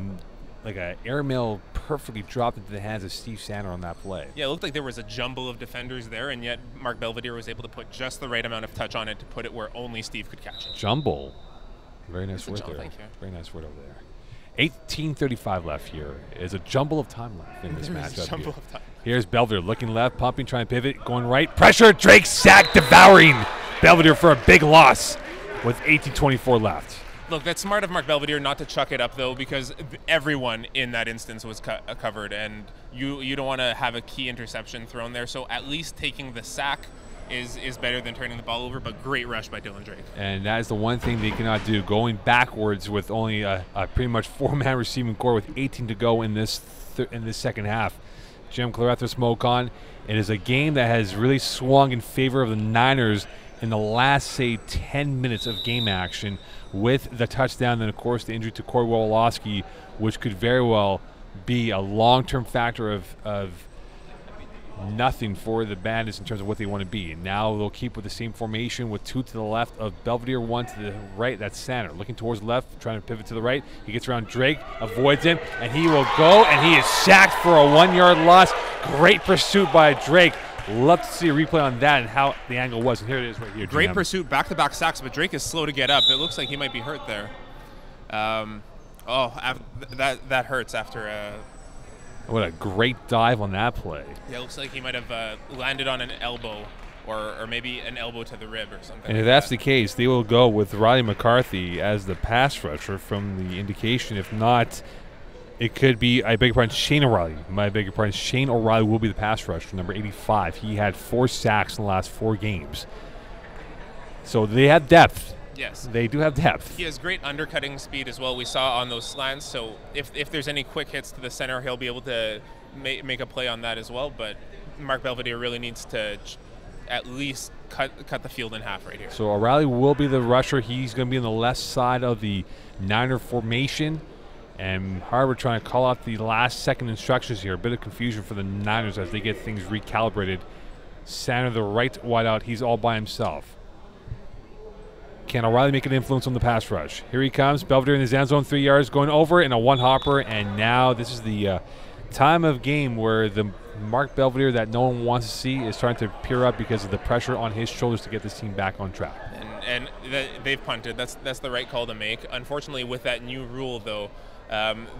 airmail perfectly dropped into the hands of Steve Santa on that play. Yeah, it looked like there was a jumble of defenders there, and yet Mark Belvedere was able to put just the right amount of touch on it to put it where only Steve could catch it. Jumble. Very nice word there. Thank you. Very nice word over there. 18:35 left here. Is a jumble of time left in this matchup here. Here's Belvedere looking left, pumping, trying to pivot, going right. Pressure, Drake sack, devouring Belvedere for a big loss with 18:24 left. Look, that's smart of Mark Belvedere not to chuck it up, though, because everyone in that instance was covered, and you don't want to have a key interception thrown there. So at least taking the sack is better than turning the ball over, but great rush by Dylan Drake. And that is the one thing they cannot do, going backwards with only a pretty much 4-man receiving core with 18 to go in this second half. Jim Clarethra smoke on. It is a game that has really swung in favor of the Niners in the last, say, 10 minutes of game action, with the touchdown and, of course, the injury to Corey Wawolowski, which could very well be a long-term factor of nothing for the Bandits in terms of what they want to be. And now they'll keep with the same formation with 2 to the left of Belvedere, 1 to the right. That's Sanner looking towards the left, trying to pivot to the right. He gets around Drake, avoids him, and he will go, and he is sacked for a 1-yard loss. Great pursuit by Drake. Love to see a replay on that and how the angle was. And here it is right here. Great pursuit, back-to-back sacks, but Drake is slow to get up. It looks like he might be hurt there. That hurts after what a great dive on that play. Yeah, it looks like he might have landed on an elbow or maybe an elbow to the rib or something. And if that's the case, they will go with Riley McCarthy as the pass rusher from the indication. If not, it could be, I beg your pardon, Shane O'Reilly. My beg your pardon, Shane O'Reilly will be the pass rusher, number 85. He had 4 sacks in the last 4 games. So they have depth. Yes. They do have depth. He has great undercutting speed as well. We saw on those slants. So if there's any quick hits to the center, he'll be able to make a play on that as well. But Mark Belvedere really needs to at least cut the field in half right here. So O'Reilly will be the rusher. He's going to be on the left side of the Niner formation. And Harvard trying to call out the last-second instructions here. A bit of confusion for the Niners as they get things recalibrated. Center the right wideout. He's all by himself. Can O'Reilly make an influence on the pass rush? Here he comes. Belvedere in his end zone, 3 yards, going over in a one-hopper. And now this is the time of game where the Mark Belvedere that no one wants to see is starting to peer up because of the pressure on his shoulders to get this team back on track. And they've punted. That's the right call to make. Unfortunately, with that new rule, though,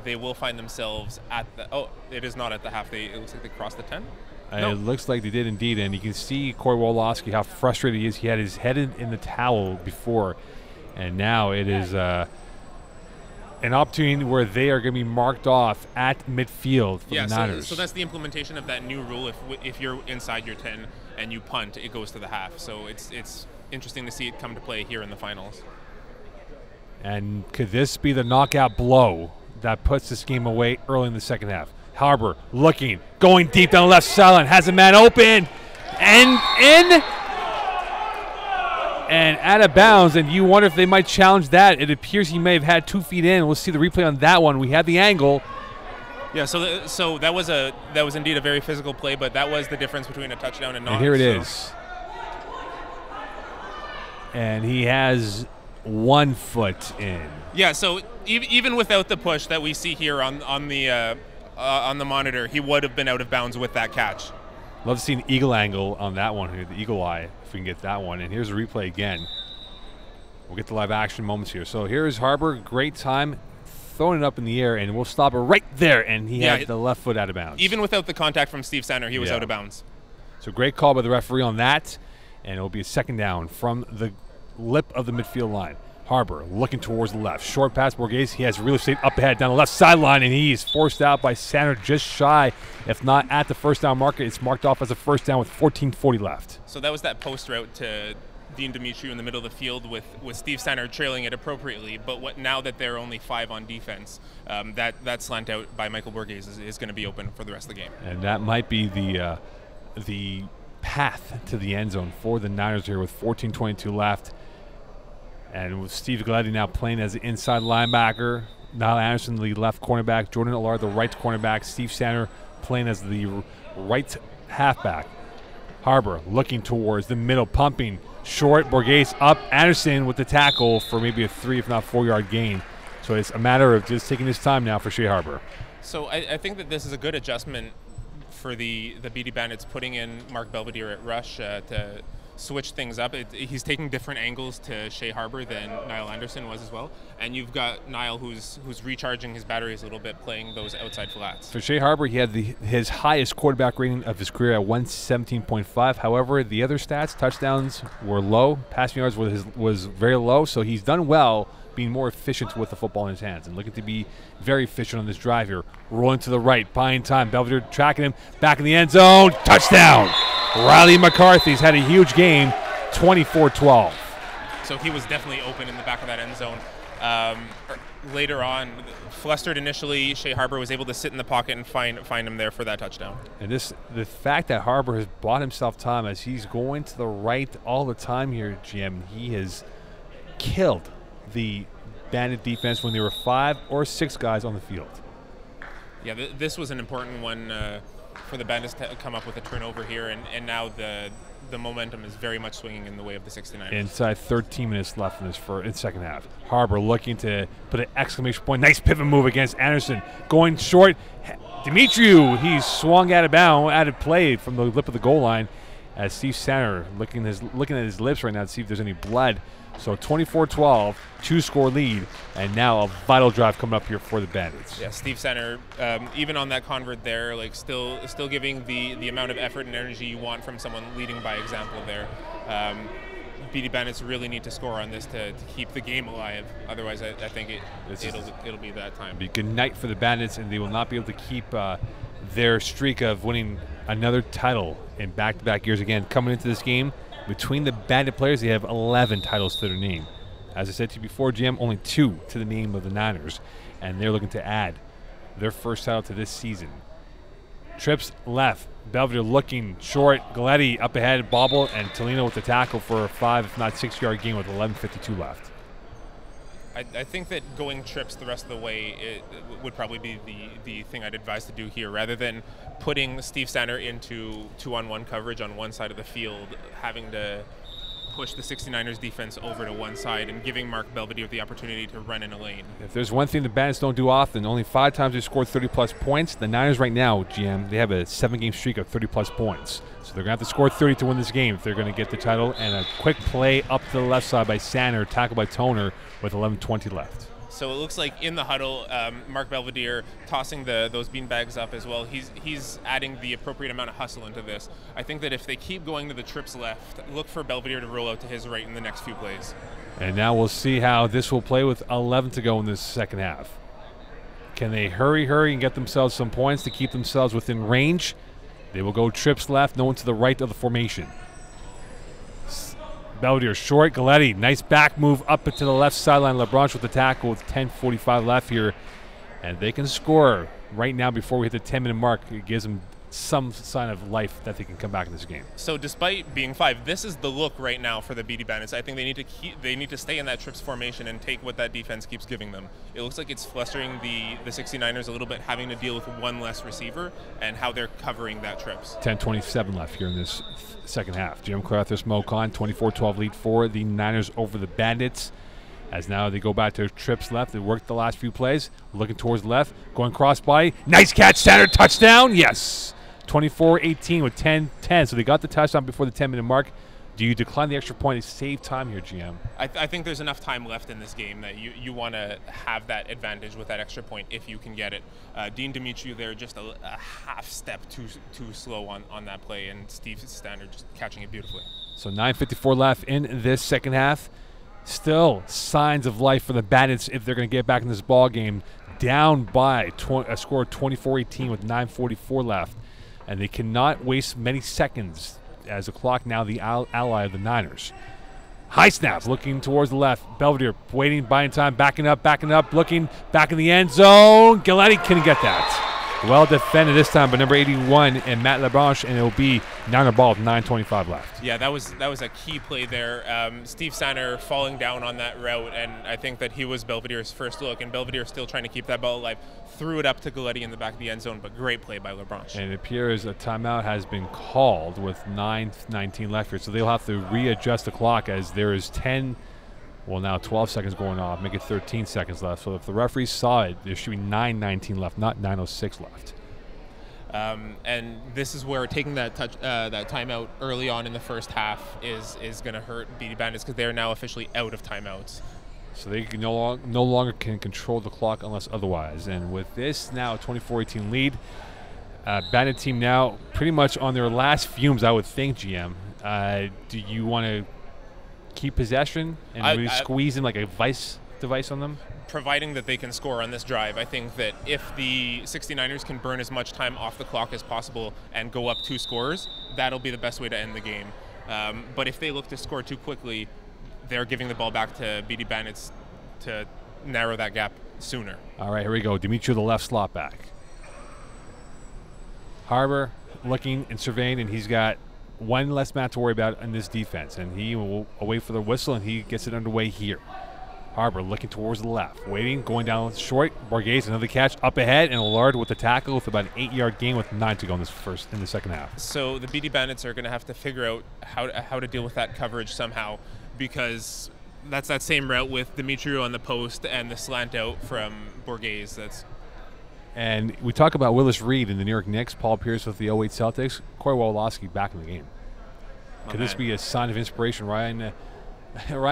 they will find themselves at the – oh, it is not at the half. It looks like they crossed the 10. No. It looks like they did indeed, and you can see Corey Wolofsky, how frustrated he is. He had his head in the towel before, and now it is an opportunity where they are going to be marked off at midfield for the Niners. So that's the implementation of that new rule. If you're inside your 10 and you punt, it goes to the half. So it's interesting to see it come to play here in the finals. And could this be the knockout blow that puts this game away early in the second half? Harbor looking, going deep down the left sideline, has a man open, and in, and out of bounds, and you wonder if they might challenge that. It appears he may have had 2 feet in. We'll see the replay on that one. We have the angle. Yeah, so that was indeed a very physical play, but that was the difference between a touchdown and not. And here it is. And he has 1 foot in. Yeah, so even without the push that we see here on the monitor, he would have been out of bounds with that catch. Love to see an eagle angle on that one here, the eagle eye, if we can get that one. And here's a replay again. We'll get the live action moments here. So here's Harbor, great time, throwing it up in the air, and we'll stop it right there. And he had the left foot out of bounds. Even without the contact from Steve Sander, he was out of bounds. So great call by the referee on that, and it'll be a second down from the lip of the midfield line. Harbor looking towards the left. Short pass, Borghese. He has real estate up ahead down the left sideline, and he's forced out by Sander just shy, if not at the first down marker. It's marked off as a first down with 14:40 left. So that was that post route to Dean Demetriou in the middle of the field with Steve Sander trailing it appropriately. But now that they're only 5 on defense, that slant out by Michael Borghese is going to be open for the rest of the game. And that might be the path to the end zone for the Niners here with 14:22 left. And with Steve Galetti now playing as the inside linebacker, Niall Anderson the left cornerback, Jordan Allard the right cornerback, Steve Sander playing as the right halfback. Harbor looking towards the middle, pumping short, Borghese up, Anderson with the tackle for maybe a 3 if not 4 yard gain. So it's a matter of just taking his time now for Shea Harbor. So I think that this is a good adjustment for the B.D Bandits, putting in Mark Belvedere at rush to switch things up. He's taking different angles to Shea Harbor than Niall Anderson was as well. And you've got Niall who's recharging his batteries a little bit, playing those outside flats. For Shea Harbor, he had his highest quarterback rating of his career at 117.5. However, the other stats, touchdowns were low, passing yards was very low, so he's done well being more efficient with the football in his hands and looking to be very efficient on this drive here. Rolling to the right, buying time. Belvedere tracking him, back in the end zone, touchdown! Riley McCarthy's had a huge game, 24-12. So he was definitely open in the back of that end zone. Later on, flustered initially, Shea Harbor was able to sit in the pocket and find him there for that touchdown. And the fact that Harbor has bought himself time as he's going to the right all the time here, Jim, he has killed the Bandit defense when there were 5 or 6 guys on the field. Yeah, this was an important one for the Bandits to come up with a turnover here, and now the momentum is very much swinging in the way of the 69ers. Inside 13 minutes left in this second half. Harbor looking to put an exclamation point. Nice pivot move against Anderson. Going short. Demetriou, he swung out of bounds, out of play from the lip of the goal line as Steve Sander looking at his lips right now to see if there's any blood. So 24-12, 2-score lead, and now a vital drive coming up here for the Bandits. Yeah, Steve Sander, even on that convert there, like still giving the amount of effort and energy you want from someone leading by example there. B.D Bandits really need to score on this to keep the game alive. Otherwise, I think it'll be that time. It'll be a good night for the Bandits, and they will not be able to keep their streak of winning another title in back-to-back years again. Coming into this game, between the Bandit players, they have 11 titles to their name. As I said to you before, Jim, only 2 to the name of the Niners, and they're looking to add their first title to this season. Trips left, Belvedere looking short, Galetti up ahead, bobble, and Tolino with the tackle for a 5, if not 6 yard gain with 11:52 left. I think that going trips the rest of the way it would probably be the thing I'd advise to do here, rather than putting Steve Sander into 2-on-1 coverage on one side of the field, having to push the 69ers defense over to one side and giving Mark Belvedere the opportunity to run in a lane. If there's one thing the Bandits don't do often, only 5 times they scored 30-plus points. The Niners right now, GM, they have a 7-game streak of 30-plus points. So they're going to have to score 30 to win this game if they're going to get the title. And a quick play up to the left side by Sander, tackled by Toner with 11:20 left. So it looks like in the huddle, Mark Belvedere tossing those beanbags up as well. He's adding the appropriate amount of hustle into this. I think that if they keep going to the trips left, look for Belvedere to roll out to his right in the next few plays. And now we'll see how this will play with 11 to go in this second half. Can they hurry, and get themselves some points to keep themselves within range? They will go trips left, no one to the right of the formation. Belvedere short. Galletti, nice back move up to the left sideline. LeBranche with the tackle with 10:45 left here. And they can score right now before we hit the 10-minute mark. It gives them some sign of life that they can come back in this game. So despite being 5, this is the look right now for the BD Bandits. I think they need to stay in that trips formation and take what that defense keeps giving them. It looks like it's flustering the 69ers a little bit, having to deal with one less receiver and how they're covering that trips. 10:27 left here in this second half. Jim Carruthers, Mo Khan, 24-12 lead for the Niners over the Bandits. As now they go back to trips left. They worked the last few plays. Looking towards left. Going cross body. Nice catch, Sander. Touchdown. Yes. 24-18 with 10-10. So they got the touchdown before the 10-minute mark. Do you decline the extra point to save time here, GM? I think there's enough time left in this game that you want to have that advantage with that extra point if you can get it. Dean Demetriou there just a half step too slow on that play, and Steve Sander just catching it beautifully. So 9:54 left in this second half. Still signs of life for the Bandits if they're going to get back in this ball game. Down by a score of 24-18 with 9:44 left. And they cannot waste many seconds as the clock now the ally of the Niners. High snap, looking towards the left. Belvedere waiting, buying time, backing up, looking back in the end zone. Galletti couldn't get that. Well defended this time by number 81 and Matt LeBranche, and it will be Niner ball with 9:25 left. Yeah, that was a key play there. Steve Sander falling down on that route, and I think that he was Belvedere's first look, and Belvedere still trying to keep that ball alive. Threw it up to Galletti in the back of the end zone, but great play by LeBranche. And it appears a timeout has been called with 9:19 left here, so they'll have to readjust the clock as there is 12 seconds going off, make it 13 seconds left. So if the referee saw it, there should be 9:19 left, not 9:06 left. And this is where taking that timeout early on in the first half is going to hurt BD Bandits because they are now officially out of timeouts. So they can no longer can control the clock unless otherwise. And with this now a 24-18 lead, Bandit team now pretty much on their last fumes, I would think, GM. Do you want to keep possession and really squeeze in like a vice device on them? Providing that they can score on this drive, I think that if the 69ers can burn as much time off the clock as possible and go up 2 scores, that'll be the best way to end the game. But if they look to score too quickly, they're giving the ball back to BD Bandits to narrow that gap sooner. All right, here we go. Demetriou, the left slot back. Harbor looking and surveying, and he's got one less man to worry about in this defense, and he will wait for the whistle, and he gets it underway here. Harbor looking towards the left, waiting, going down short. Borghese, another catch up ahead, and Allard with the tackle with about an 8-yard gain with 9 to go in the second half. So the BD Bandits are going to have to figure out how to deal with that coverage somehow, because that's that same route with Demetriou on the post and the slant out from Borghese. And we talk about Willis Reed in the New York Knicks, Paul Pierce with the 08 Celtics, Corey Woloski back in the game. Could this be a sign of inspiration? Ryan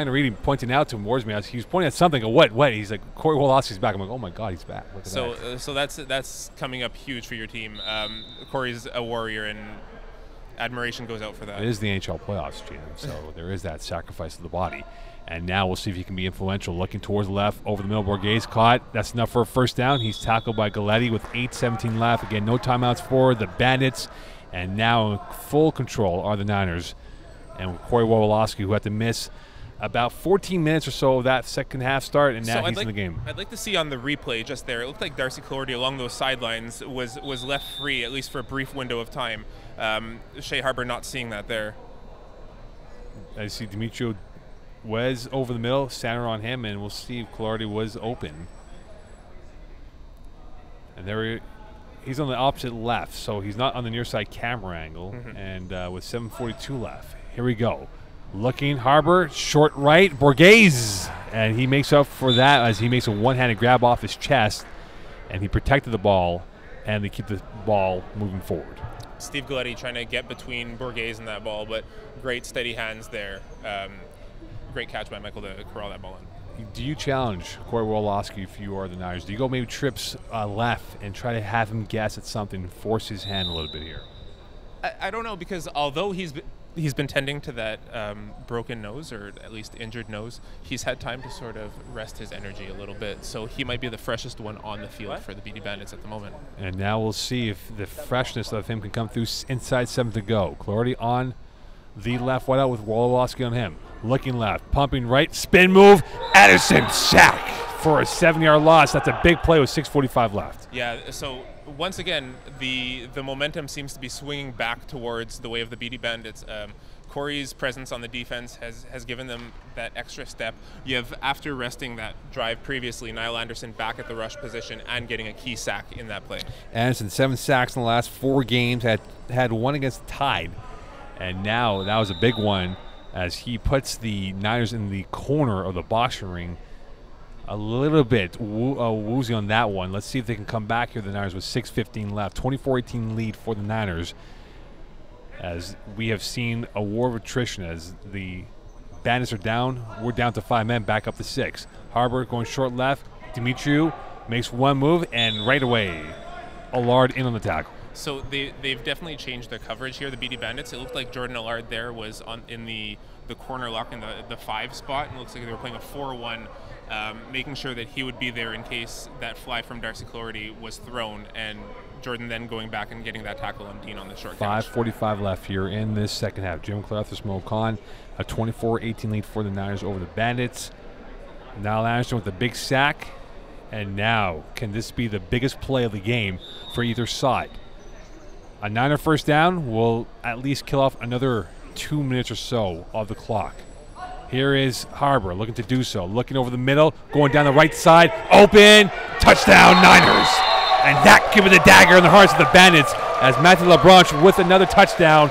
Reed pointing out to him, warns me. He was pointing at something. What? He's like, Corey Woloski's back. I'm like, oh my God, he's back. Look at that. So that's coming up huge for your team. Corey's a warrior, and admiration goes out for that. It is the NHL playoffs, Jim. So there is that sacrifice of the body. And now we'll see if he can be influential. Looking towards the left, over the middle, Borghese caught. That's enough for a first down. He's tackled by Galletti with 8:17 left. Again, no timeouts for the Bandits. And now in full control are the Niners. And Corey Woloski, who had to miss about 14 minutes or so of that second half start, and now he's in the game. I'd like to see on the replay just there. It looked like Darcy Clardy along those sidelines was left free, at least for a brief window of time. Shea Harbor not seeing that there. I see Demetriou was over the middle, center on him, and we'll see if Clardy was open. And there he's on the opposite left, so he's not on the near side camera angle. And with 7:42 left, here we go. Looking, Harbor, short right, Borghese. And he makes up for that as he makes a one-handed grab off his chest. And he protected the ball, and they keep the ball moving forward. Steve Galletti trying to get between Borghese and that ball, but great steady hands there. Great catch by Michael to corral that ball in. Do you challenge Corey Wolowski if you are the Niners? Do you go maybe trips left and try to have him guess at something, force his hand a little bit here? I don't know, because although he's been tending to that broken nose, or at least injured nose, he's had time to sort of rest his energy a little bit. So he might be the freshest one on the field for the BD Bandits at the moment. And now we'll see if the freshness of him can come through inside 7 to go. Clarity on the left wide out with Wolowski on him. Looking left, pumping right, spin move, Addison sack for a 7-yard loss. That's a big play with 6:45 left. Yeah, so once again, the momentum seems to be swinging back towards the way of the BD Bandits. Corey's presence on the defense has given them that extra step. You have, after resting that drive previously, Niall Anderson back at the rush position and getting a key sack in that play. Anderson, 7 sacks in the last 4 games, had one against Tide. And now that was a big one as he puts the Niners in the corner of the boxing ring. A little bit woozy on that one. Let's see if they can come back here, the Niners, with 6:15 left. 24-18 lead for the Niners, as we have seen a war of attrition as the Bandits are down. We're down to 5 men, back up to 6. Harbor going short left. Dimitriou makes one move, and right away, Allard in on the tackle. So they've definitely changed their coverage here, the BD Bandits. It looked like Jordan Allard there was in the corner lock in the 5 spot, and it looks like they were playing a 4-1, making sure that he would be there in case that fly from Darcy Clarity was thrown, and Jordan then going back and getting that tackle on Dean on the short catch. 5:45 left here in this second half. Jim Clarthus, Mo Khan, a 24-18 lead for the Niners over the Bandits. Niall Anderson with the big sack, and now can this be the biggest play of the game for either side? A Niner first down will at least kill off another 2 minutes or so of the clock. Here is Harbor looking to do so. Looking over the middle, going down the right side. Open, touchdown Niners. And that giving the dagger in the hearts of the Bandits as Matthew LeBranche with another touchdown,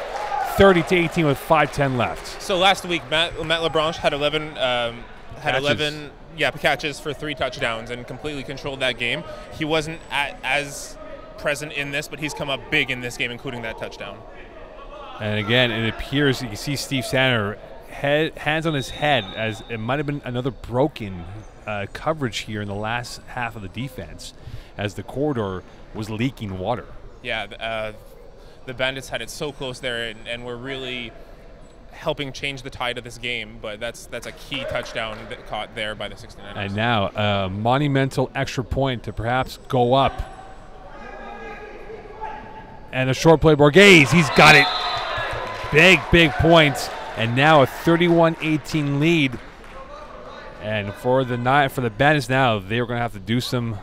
30-18 with 5:10 left. So last week, Matt LeBranche had 11 catches for 3 touchdowns and completely controlled that game. He wasn't as present in this, but he's come up big in this game, including that touchdown. And again, it appears you can see Steve Sander hands on his head, as it might have been another broken coverage here in the last half of the defense, as the corridor was leaking water. Yeah, the Bandits had it so close there, and were really helping change the tide of this game. But that's a key touchdown that caught there by the 69ers. And now a monumental extra point to perhaps go up. And a short play, Borghese, he's got it. Big points, and now a 31-18 lead. And for the Bandits now, they're going to have to do some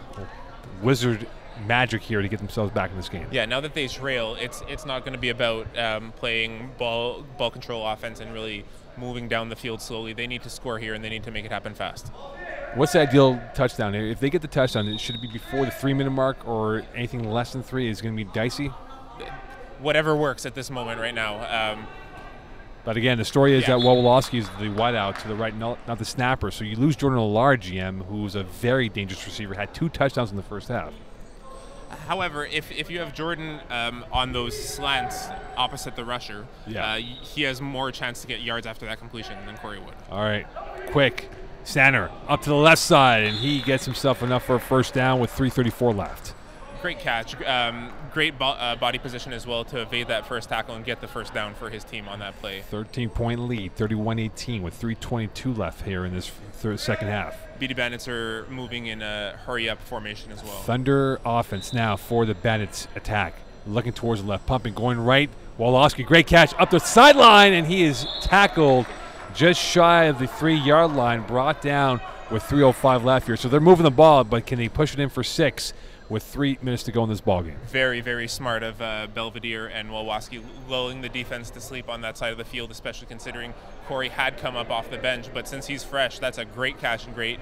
wizard magic here to get themselves back in this game. Yeah, now that they trail, it's not going to be about playing ball control offense and really moving down the field slowly. They need to score here, and they need to make it happen fast. What's the ideal touchdown? If they get the touchdown, should it be before the 3-minute mark, or anything less than 3 is going to be dicey? Whatever works at this moment right now. But again, the story is that Wolowski is the wideout to the right, not the snapper. So you lose Jordan Allard, GM, who's a very dangerous receiver, had 2 touchdowns in the first half. However, if you have Jordan on those slants opposite the rusher, he has more chance to get yards after that completion than Corey would. All right, quick. Sander up to the left side, and he gets himself enough for a first down with 3:34 left. Great catch. Great body position as well to evade that first tackle and get the first down for his team on that play. 13-point lead, 31-18 with 3:22 left here in this second half. BD Bandits are moving in a hurry-up formation as well. Thunder offense now for the Bandits attack. Looking towards the left, pumping, going right. Wolowski, great catch up the sideline, and he is tackled just shy of the 3-yard line, brought down with 3:05 left here. So they're moving the ball, but can they push it in for 6 with 3 minutes to go in this ballgame? Very, very smart of Belvedere and Wolowski, lulling the defense to sleep on that side of the field, especially considering Corey had come up off the bench. But since he's fresh, that's a great catch and great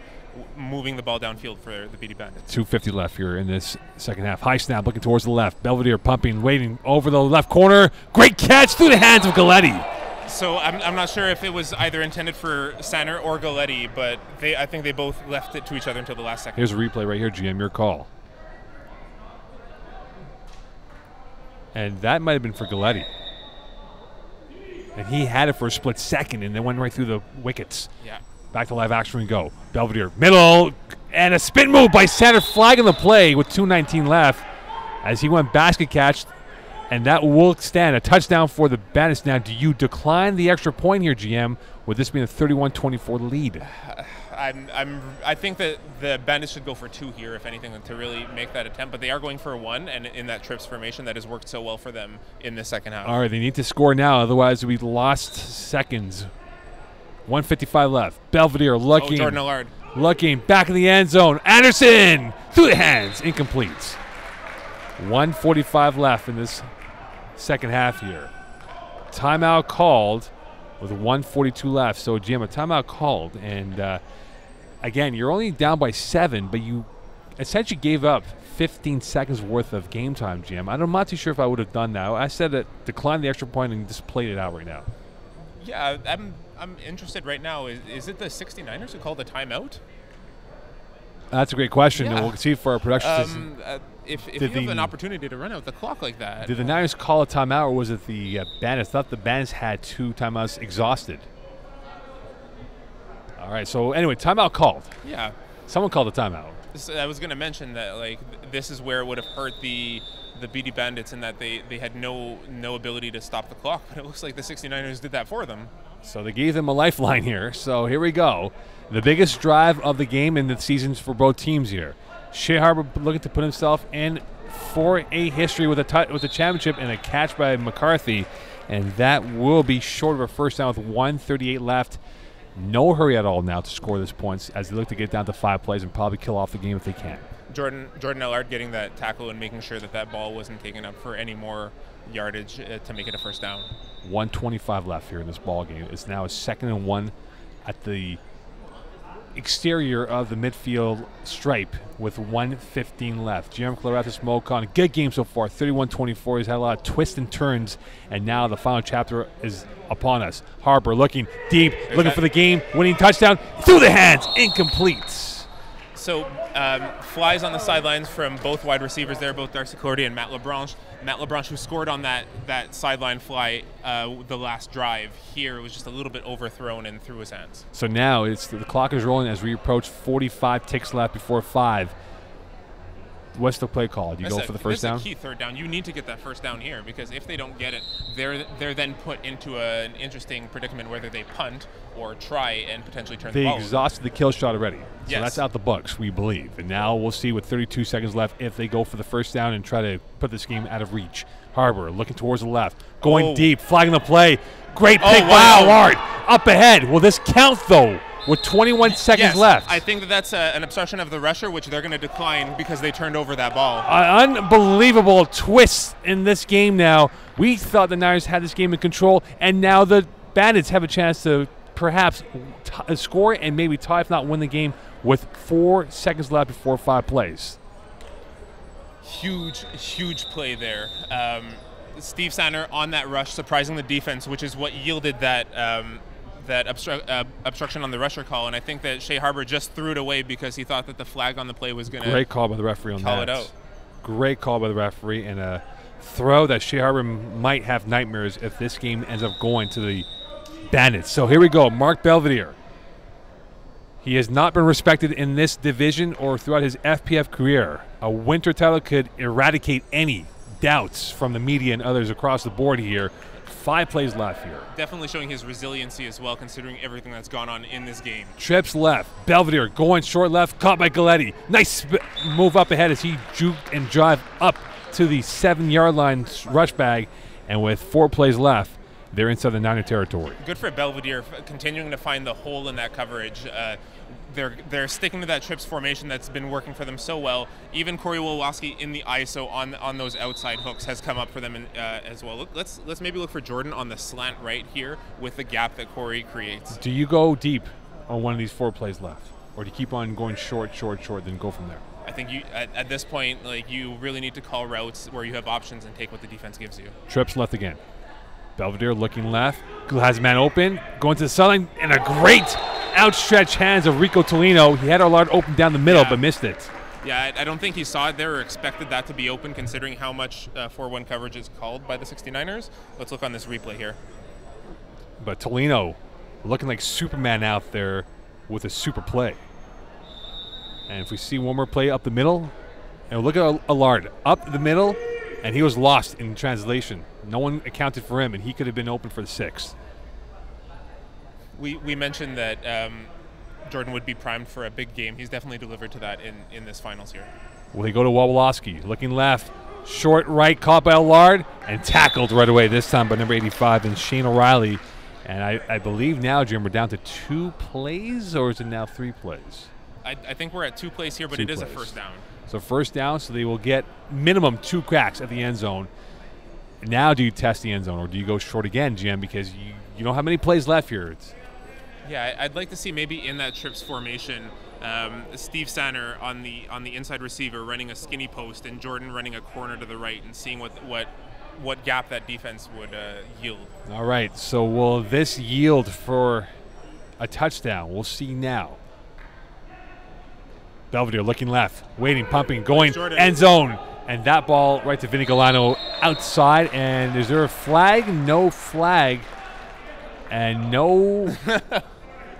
moving the ball downfield for the BD Bandits. 2:50 left here in this second half. High snap, looking towards the left. Belvedere pumping, waiting over the left corner. Great catch through the hands of Galletti. So I'm not sure if it was either intended for Sanner or Galletti, but I think they both left it to each other until the last second. Here's a replay right here, GM, your call. And that might have been for Galletti. And he had it for a split second and then went right through the wickets. Yeah. Back to live action we go. Belvedere, middle, and a spin move by Sanner, flagging the play with 2:19 left as he went basket catch. And that will stand a touchdown for the Bandits. Now, do you decline the extra point here, GM, with this being a 31-24 lead? I think that the Bandits should go for 2 here, if anything, to really make that attempt. But they are going for 1, and in that trips formation that has worked so well for them in the second half. All right, they need to score now, otherwise we lost seconds. 1:55 left. Belvedere looking. Jordan Allard. Looking back in the end zone. Anderson through the hands, incomplete. 1:45 left in this second half here. Timeout called with 1:42 left. So, Jim, a timeout called. And, again, you're only down by 7, but you essentially gave up 15 seconds worth of game time, Jim. I'm not too sure if I would have done that. I said that decline the extra point and just played it out right now. Yeah, I'm interested right now. Is it the 69ers who called the timeout? That's a great question, Yeah. and we'll see for our production system. If you have an opportunity to run out the clock like that. Did the Niners call a timeout, or was it the Bandits? I thought the Bandits had 2 timeouts exhausted. All right, so anyway, timeout called. Yeah. Someone called a timeout. I was going to mention that this is where it would have hurt the B.D Bandits in that they had no ability to stop the clock, but it looks like the 69ers did that for them. So they gave them a lifeline here. So here we go. The biggest drive of the game in the seasons for both teams here. Shea Harbor looking to put himself in for a history with a championship and a catch by McCarthy, and that will be short of a first down with 1:38 left. No hurry at all now to score this points as they look to get down to 5 plays and probably kill off the game if they can. Jordan Allard getting that tackle and making sure that ball wasn't taken up for any more yardage to make it a first down. 1:25 left here in this ball game. It's now a 2nd and 1 at the exterior of the midfield stripe with 1:15 left. Jeremy Clarathis Mocon, good game so far, 31-24. He's had a lot of twists and turns, and now the final chapter is upon us. Harper looking deep, looking for the game-winning touchdown. Through the hands, incomplete. So flies on the sidelines from both wide receivers there, both Darcy Cordy and Matt LeBranche. Matt LeBranche, who scored on that sideline fly the last drive. Here it was just a little bit overthrown and through his hands. So now the clock is rolling as we approach 45 ticks left before 5. What's the play call? Do you go for the first down? That's a key third down. You need to get that first down here because if they don't get it, they're then put into an interesting predicament whether they punt or try and potentially turn the ball over. They exhausted the kill shot already. So yes. That's out the books, we believe. And now we'll see with 32 seconds left if they go for the first down and try to put this game out of reach. Harbor looking towards the left, going deep, flagging the play. Great pick by Allard. Up ahead. Will this count, though? With 21 seconds left. I think that's an obstruction of the rusher, which they're going to decline because they turned over that ball. Unbelievable twist in this game now. We thought the Niners had this game in control, and now the Bandits have a chance to perhaps score and maybe tie, if not win the game, with 4 seconds left before 5 plays. Huge play there. Steve Sanner on that rush, surprising the defense, which is what yielded that obstruction on the rusher call, and I think that Shea Harbor just threw it away because he thought that the flag on the play was going to Great call by the referee on that. Call it out. Great call by the referee, and a throw that Shea Harbor might have nightmares if this game ends up going to the Bandits. So here we go, Mark Belvedere. He has not been respected in this division or throughout his FPF career. A winter title could eradicate any doubts from the media and others across the board here. 5 plays left here. Definitely showing his resiliency as well, considering everything that's gone on in this game. Trips left. Belvedere going short left, caught by Galletti. Nice move up ahead as he juked and drive up to the 7-yard line rush bag. And with 4 plays left, they're inside the Niner territory. Good for Belvedere continuing to find the hole in that coverage. They're sticking to that trips formation that's been working for them so well. Even Corey Wolowski in the ISO on those outside hooks has come up for them as well. Let's maybe look for Jordan on the slant right here with the gap that Corey creates. Do you go deep on one of these 4 plays left, or do you keep on going short, then go from there? I think you at this point, you really need to call routes where you have options and take what the defense gives you. Trips left again. Belvedere looking left. Has a man open. Going to the sideline. And a great outstretched hands of Rico Tolino. He had Allard open down the middle, but missed it. Yeah, I don't think he saw it there or expected that to be open, considering how much 4-1 coverage is called by the 69ers. Let's look on this replay here. But Tolino looking like Superman out there with a super play. And if we see one more play up the middle, and look at Allard up the middle, and he was lost in translation. No one accounted for him, and he could have been open for the 6th. We mentioned that Jordan would be primed for a big game. He's definitely delivered to that in this finals here. Well, they go to Wawolowski, looking left, short right, caught by Allard, and tackled right away, this time by number 85, and Shane O'Reilly. And I believe now, Jim, we're down to 2 plays, or is it now 3 plays? I think we're at 2 plays here, but it is a first down. So first down, so they will get minimum 2 cracks at the end zone. Now do you test the end zone, or do you go short again, Jim, because you don't have many plays left here? Yeah, I'd like to see maybe in that trips formation, Steve Sanner on the inside receiver running a skinny post, and Jordan running a corner to the right, and seeing what gap that defense would yield. All right, so will this yield for a touchdown? We'll see now. Belvedere looking left, waiting, pumping, going, end zone. And that ball right to Vinny Galano outside. And is there a flag? No flag. And no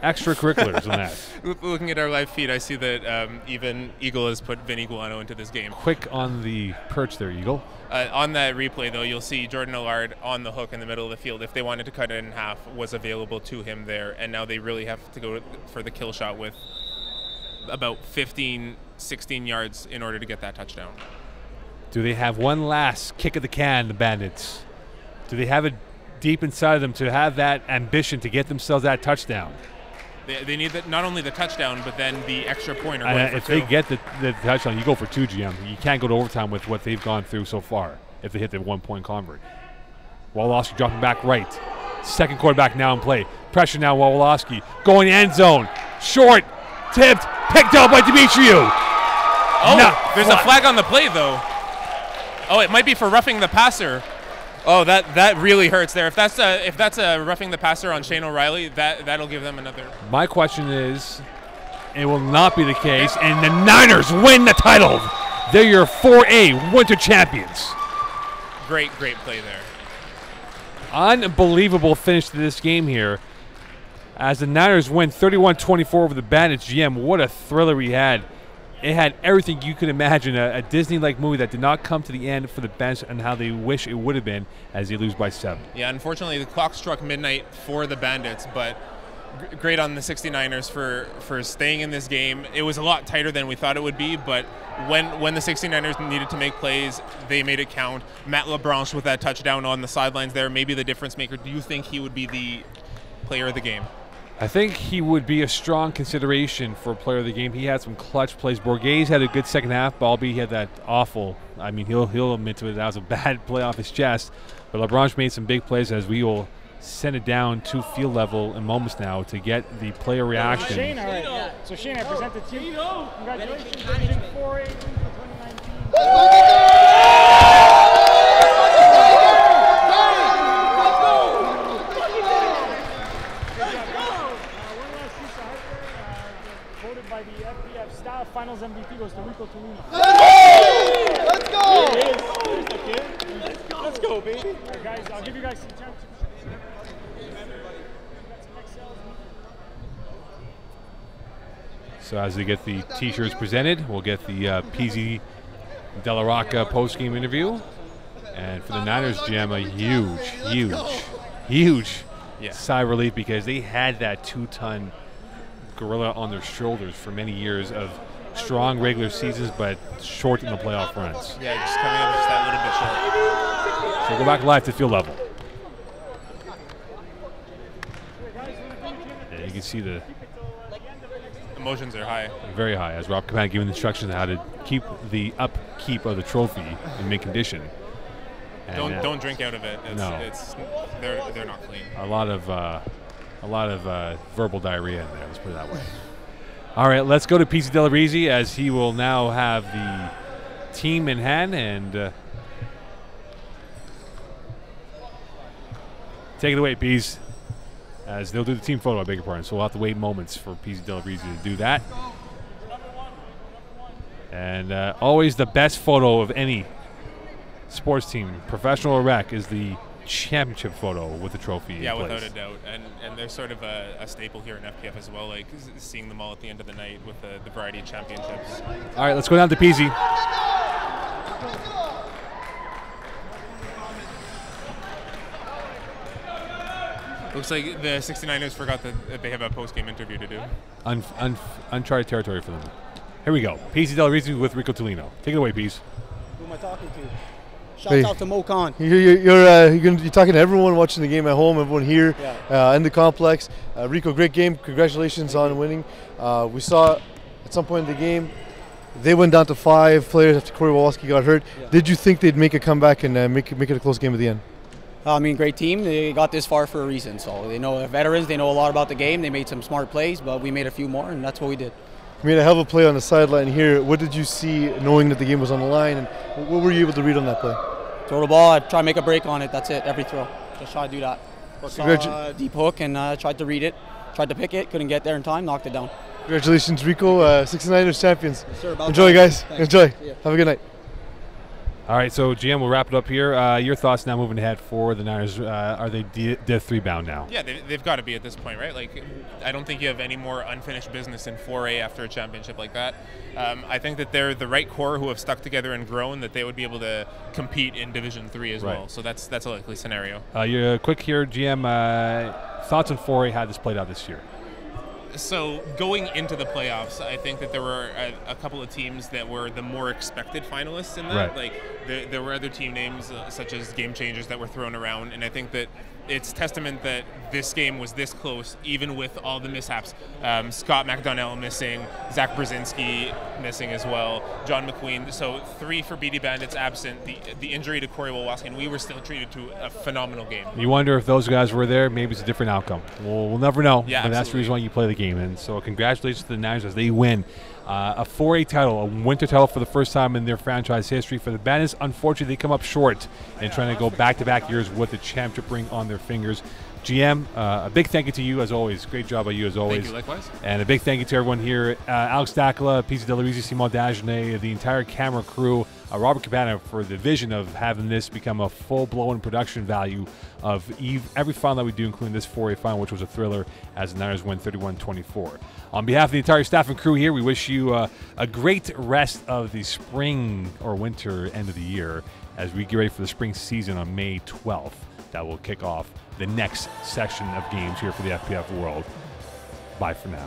extracurriculars on that. Looking at our live feed, I see that even Eagle has put Vinny Galano into this game. Quick on the perch there, Eagle. On that replay, though, you'll see Jordan Allard on the hook in the middle of the field. If they wanted to cut it in half, was available to him there. And now they really have to go for the kill shot with about 15, 16 yards in order to get that touchdown. Do they have one last kick of the can, the Bandits? Do they have it deep inside of them to have that ambition to get themselves that touchdown? They need not only the touchdown, but then the extra point. If they get the touchdown, you go for 2, GM. You can't go to overtime with what they've gone through so far if they hit the 1-point convert. Wawolowski dropping back right. Second quarterback now in play. Pressure now, Wawolowski. Going end zone. Short. Tipped. Picked up by Demetriou. Oh, there's a flag on the play, though. Oh, it might be for roughing the passer. Oh, that really hurts there. If that's a roughing the passer on Shane O'Reilly, that'll give them another. My question is, it will not be the case, and the Niners win the title. They're your 4A winter champions. Great play there. Unbelievable finish to this game here. As the Niners win 31-24 over the Bandits. GM, what a thriller we had. It had everything you could imagine, a Disney-like movie that did not come to the end for the bench and how they wish it would have been as they lose by 7. Yeah, unfortunately, the clock struck midnight for the Bandits, but great on the 69ers for staying in this game. It was a lot tighter than we thought it would be, but when the 69ers needed to make plays, they made it count. Matt LaBranche with that touchdown on the sidelines there, maybe the difference maker. Do you think he would be the player of the game? I think he would be a strong consideration for player of the game. He had some clutch plays. Borghese had a good second half. Balby had that awful. I mean, he'll admit to it. That was a bad play off his chest. But LaBranche made some big plays as we will send it down to field level in moments now to get the player reaction. Shane, all right. Yeah. So Shane, I present it to you. Congratulations, finishing 4A for 2019. By the FPF staff, finals MVP goes to Rico Tolino. Let's go! Let's go, baby. All right, guys, I'll give you guys some time to. So as they get the T-shirts presented, we'll get the PZ De La Rocca post-game interview. And for the Niners, Jim, a huge sigh of relief because they had that 2-ton gorilla on their shoulders for many years of strong regular seasons, but short in the playoff runs. Yeah, just coming up just that little bit short. So go back live to field level. And you can see the emotions are high. Very high, as Rob Kapan giving instructions on how to keep the upkeep of the trophy in mint condition. And don't drink out of it. They're not clean. A lot of verbal diarrhea in there, let's put it that way. All right, let's go to PC Delarizzi as he will now have the team in hand. And Take it away, Peas. As they'll do the team photo, I beg your pardon. So we'll have to wait moments for Peasy Delabrisi to do that. And always the best photo of any sports team, professional or rec, is the championship photo with the trophy. Yeah, in place. without a doubt. And they're sort of a staple here in FPF as well, like seeing them all at the end of the night with the variety of championships. All right, let's go down to Peasy. Looks like the 69ers forgot that they have a post-game interview to do. Uncharted territory for them. Here we go. Peasy Delabrisi with Rico Tolino. Take it away, Peas. Who am I talking to? Shouts out to Mo Khan. You're talking to everyone watching the game at home, everyone here Yeah. in the complex. Rico, great game. Congratulations on winning. We saw at some point in the game, they went down to 5 players after Corey Wawalski got hurt. Yeah. Did you think they'd make a comeback and make it a close game at the end? I mean, great team. They got this far for a reason. So they know they're veterans. They know a lot about the game. They made some smart plays, but we made a few more, and that's what we did. You made a hell of a play on the sideline here. What did you see knowing that the game was on the line, and what were you able to read on that play? Throw the ball, I try to make a break on it. That's it, every throw. Just try to do that. Saw a deep hook and tried to read it. Tried to pick it, couldn't get there in time, knocked it down. Congratulations, Rico. 69ers champions. Yes, sir, about Enjoy, time. guys. Thanks. Enjoy. Yeah. Have a good night. All right, so GM, we'll wrap it up here. Your thoughts now moving ahead for the Niners. Are they Div 3 bound now? Yeah, they've got to be at this point, right? Like, I don't think you have any more unfinished business in 4A after a championship like that. I think that they're the right core who have stuck together and grown, that they would be able to compete in Division 3 as well. So that's a likely scenario. You're quick here, GM. Thoughts on 4A, how this played out this year? So going into the playoffs, I think that there were a couple of teams that were the more expected finalists in that. Right. Like there were other team names such as Game Changers that were thrown around, and I think that it's testament that this game was this close, even with all the mishaps. Scott McDonnell missing, Zach Brzezinski missing as well, John McQueen. So 3 for BD Bandits absent, the injury to Corey Wawalski, and we were still treated to a phenomenal game. You wonder if those guys were there, maybe it's a different outcome. We'll never know, Yeah, but that's the absolutely. reason why you play the game. And so congratulations to the Niners as they win a 4A title, a winter title for the first time in their franchise history. For the Bandits, unfortunately, they come up short in trying to go back-to-back years with the championship ring on their fingers. GM, a big thank you to you as always. Great job by you as always. Thank you, likewise. And a big thank you to everyone here. Alex Dakla, Peasy Delabrisi, Simon Dagenet, the entire camera crew, Robert Cabana for the vision of having this become a full-blown production value of every final that we do, including this 4A final, which was a thriller as the Niners win 31-24. On behalf of the entire staff and crew here, we wish you a great rest of the spring or winter end of the year as we get ready for the spring season on May 12th. That will kick off the next section of games here for the FPF World. Bye for now.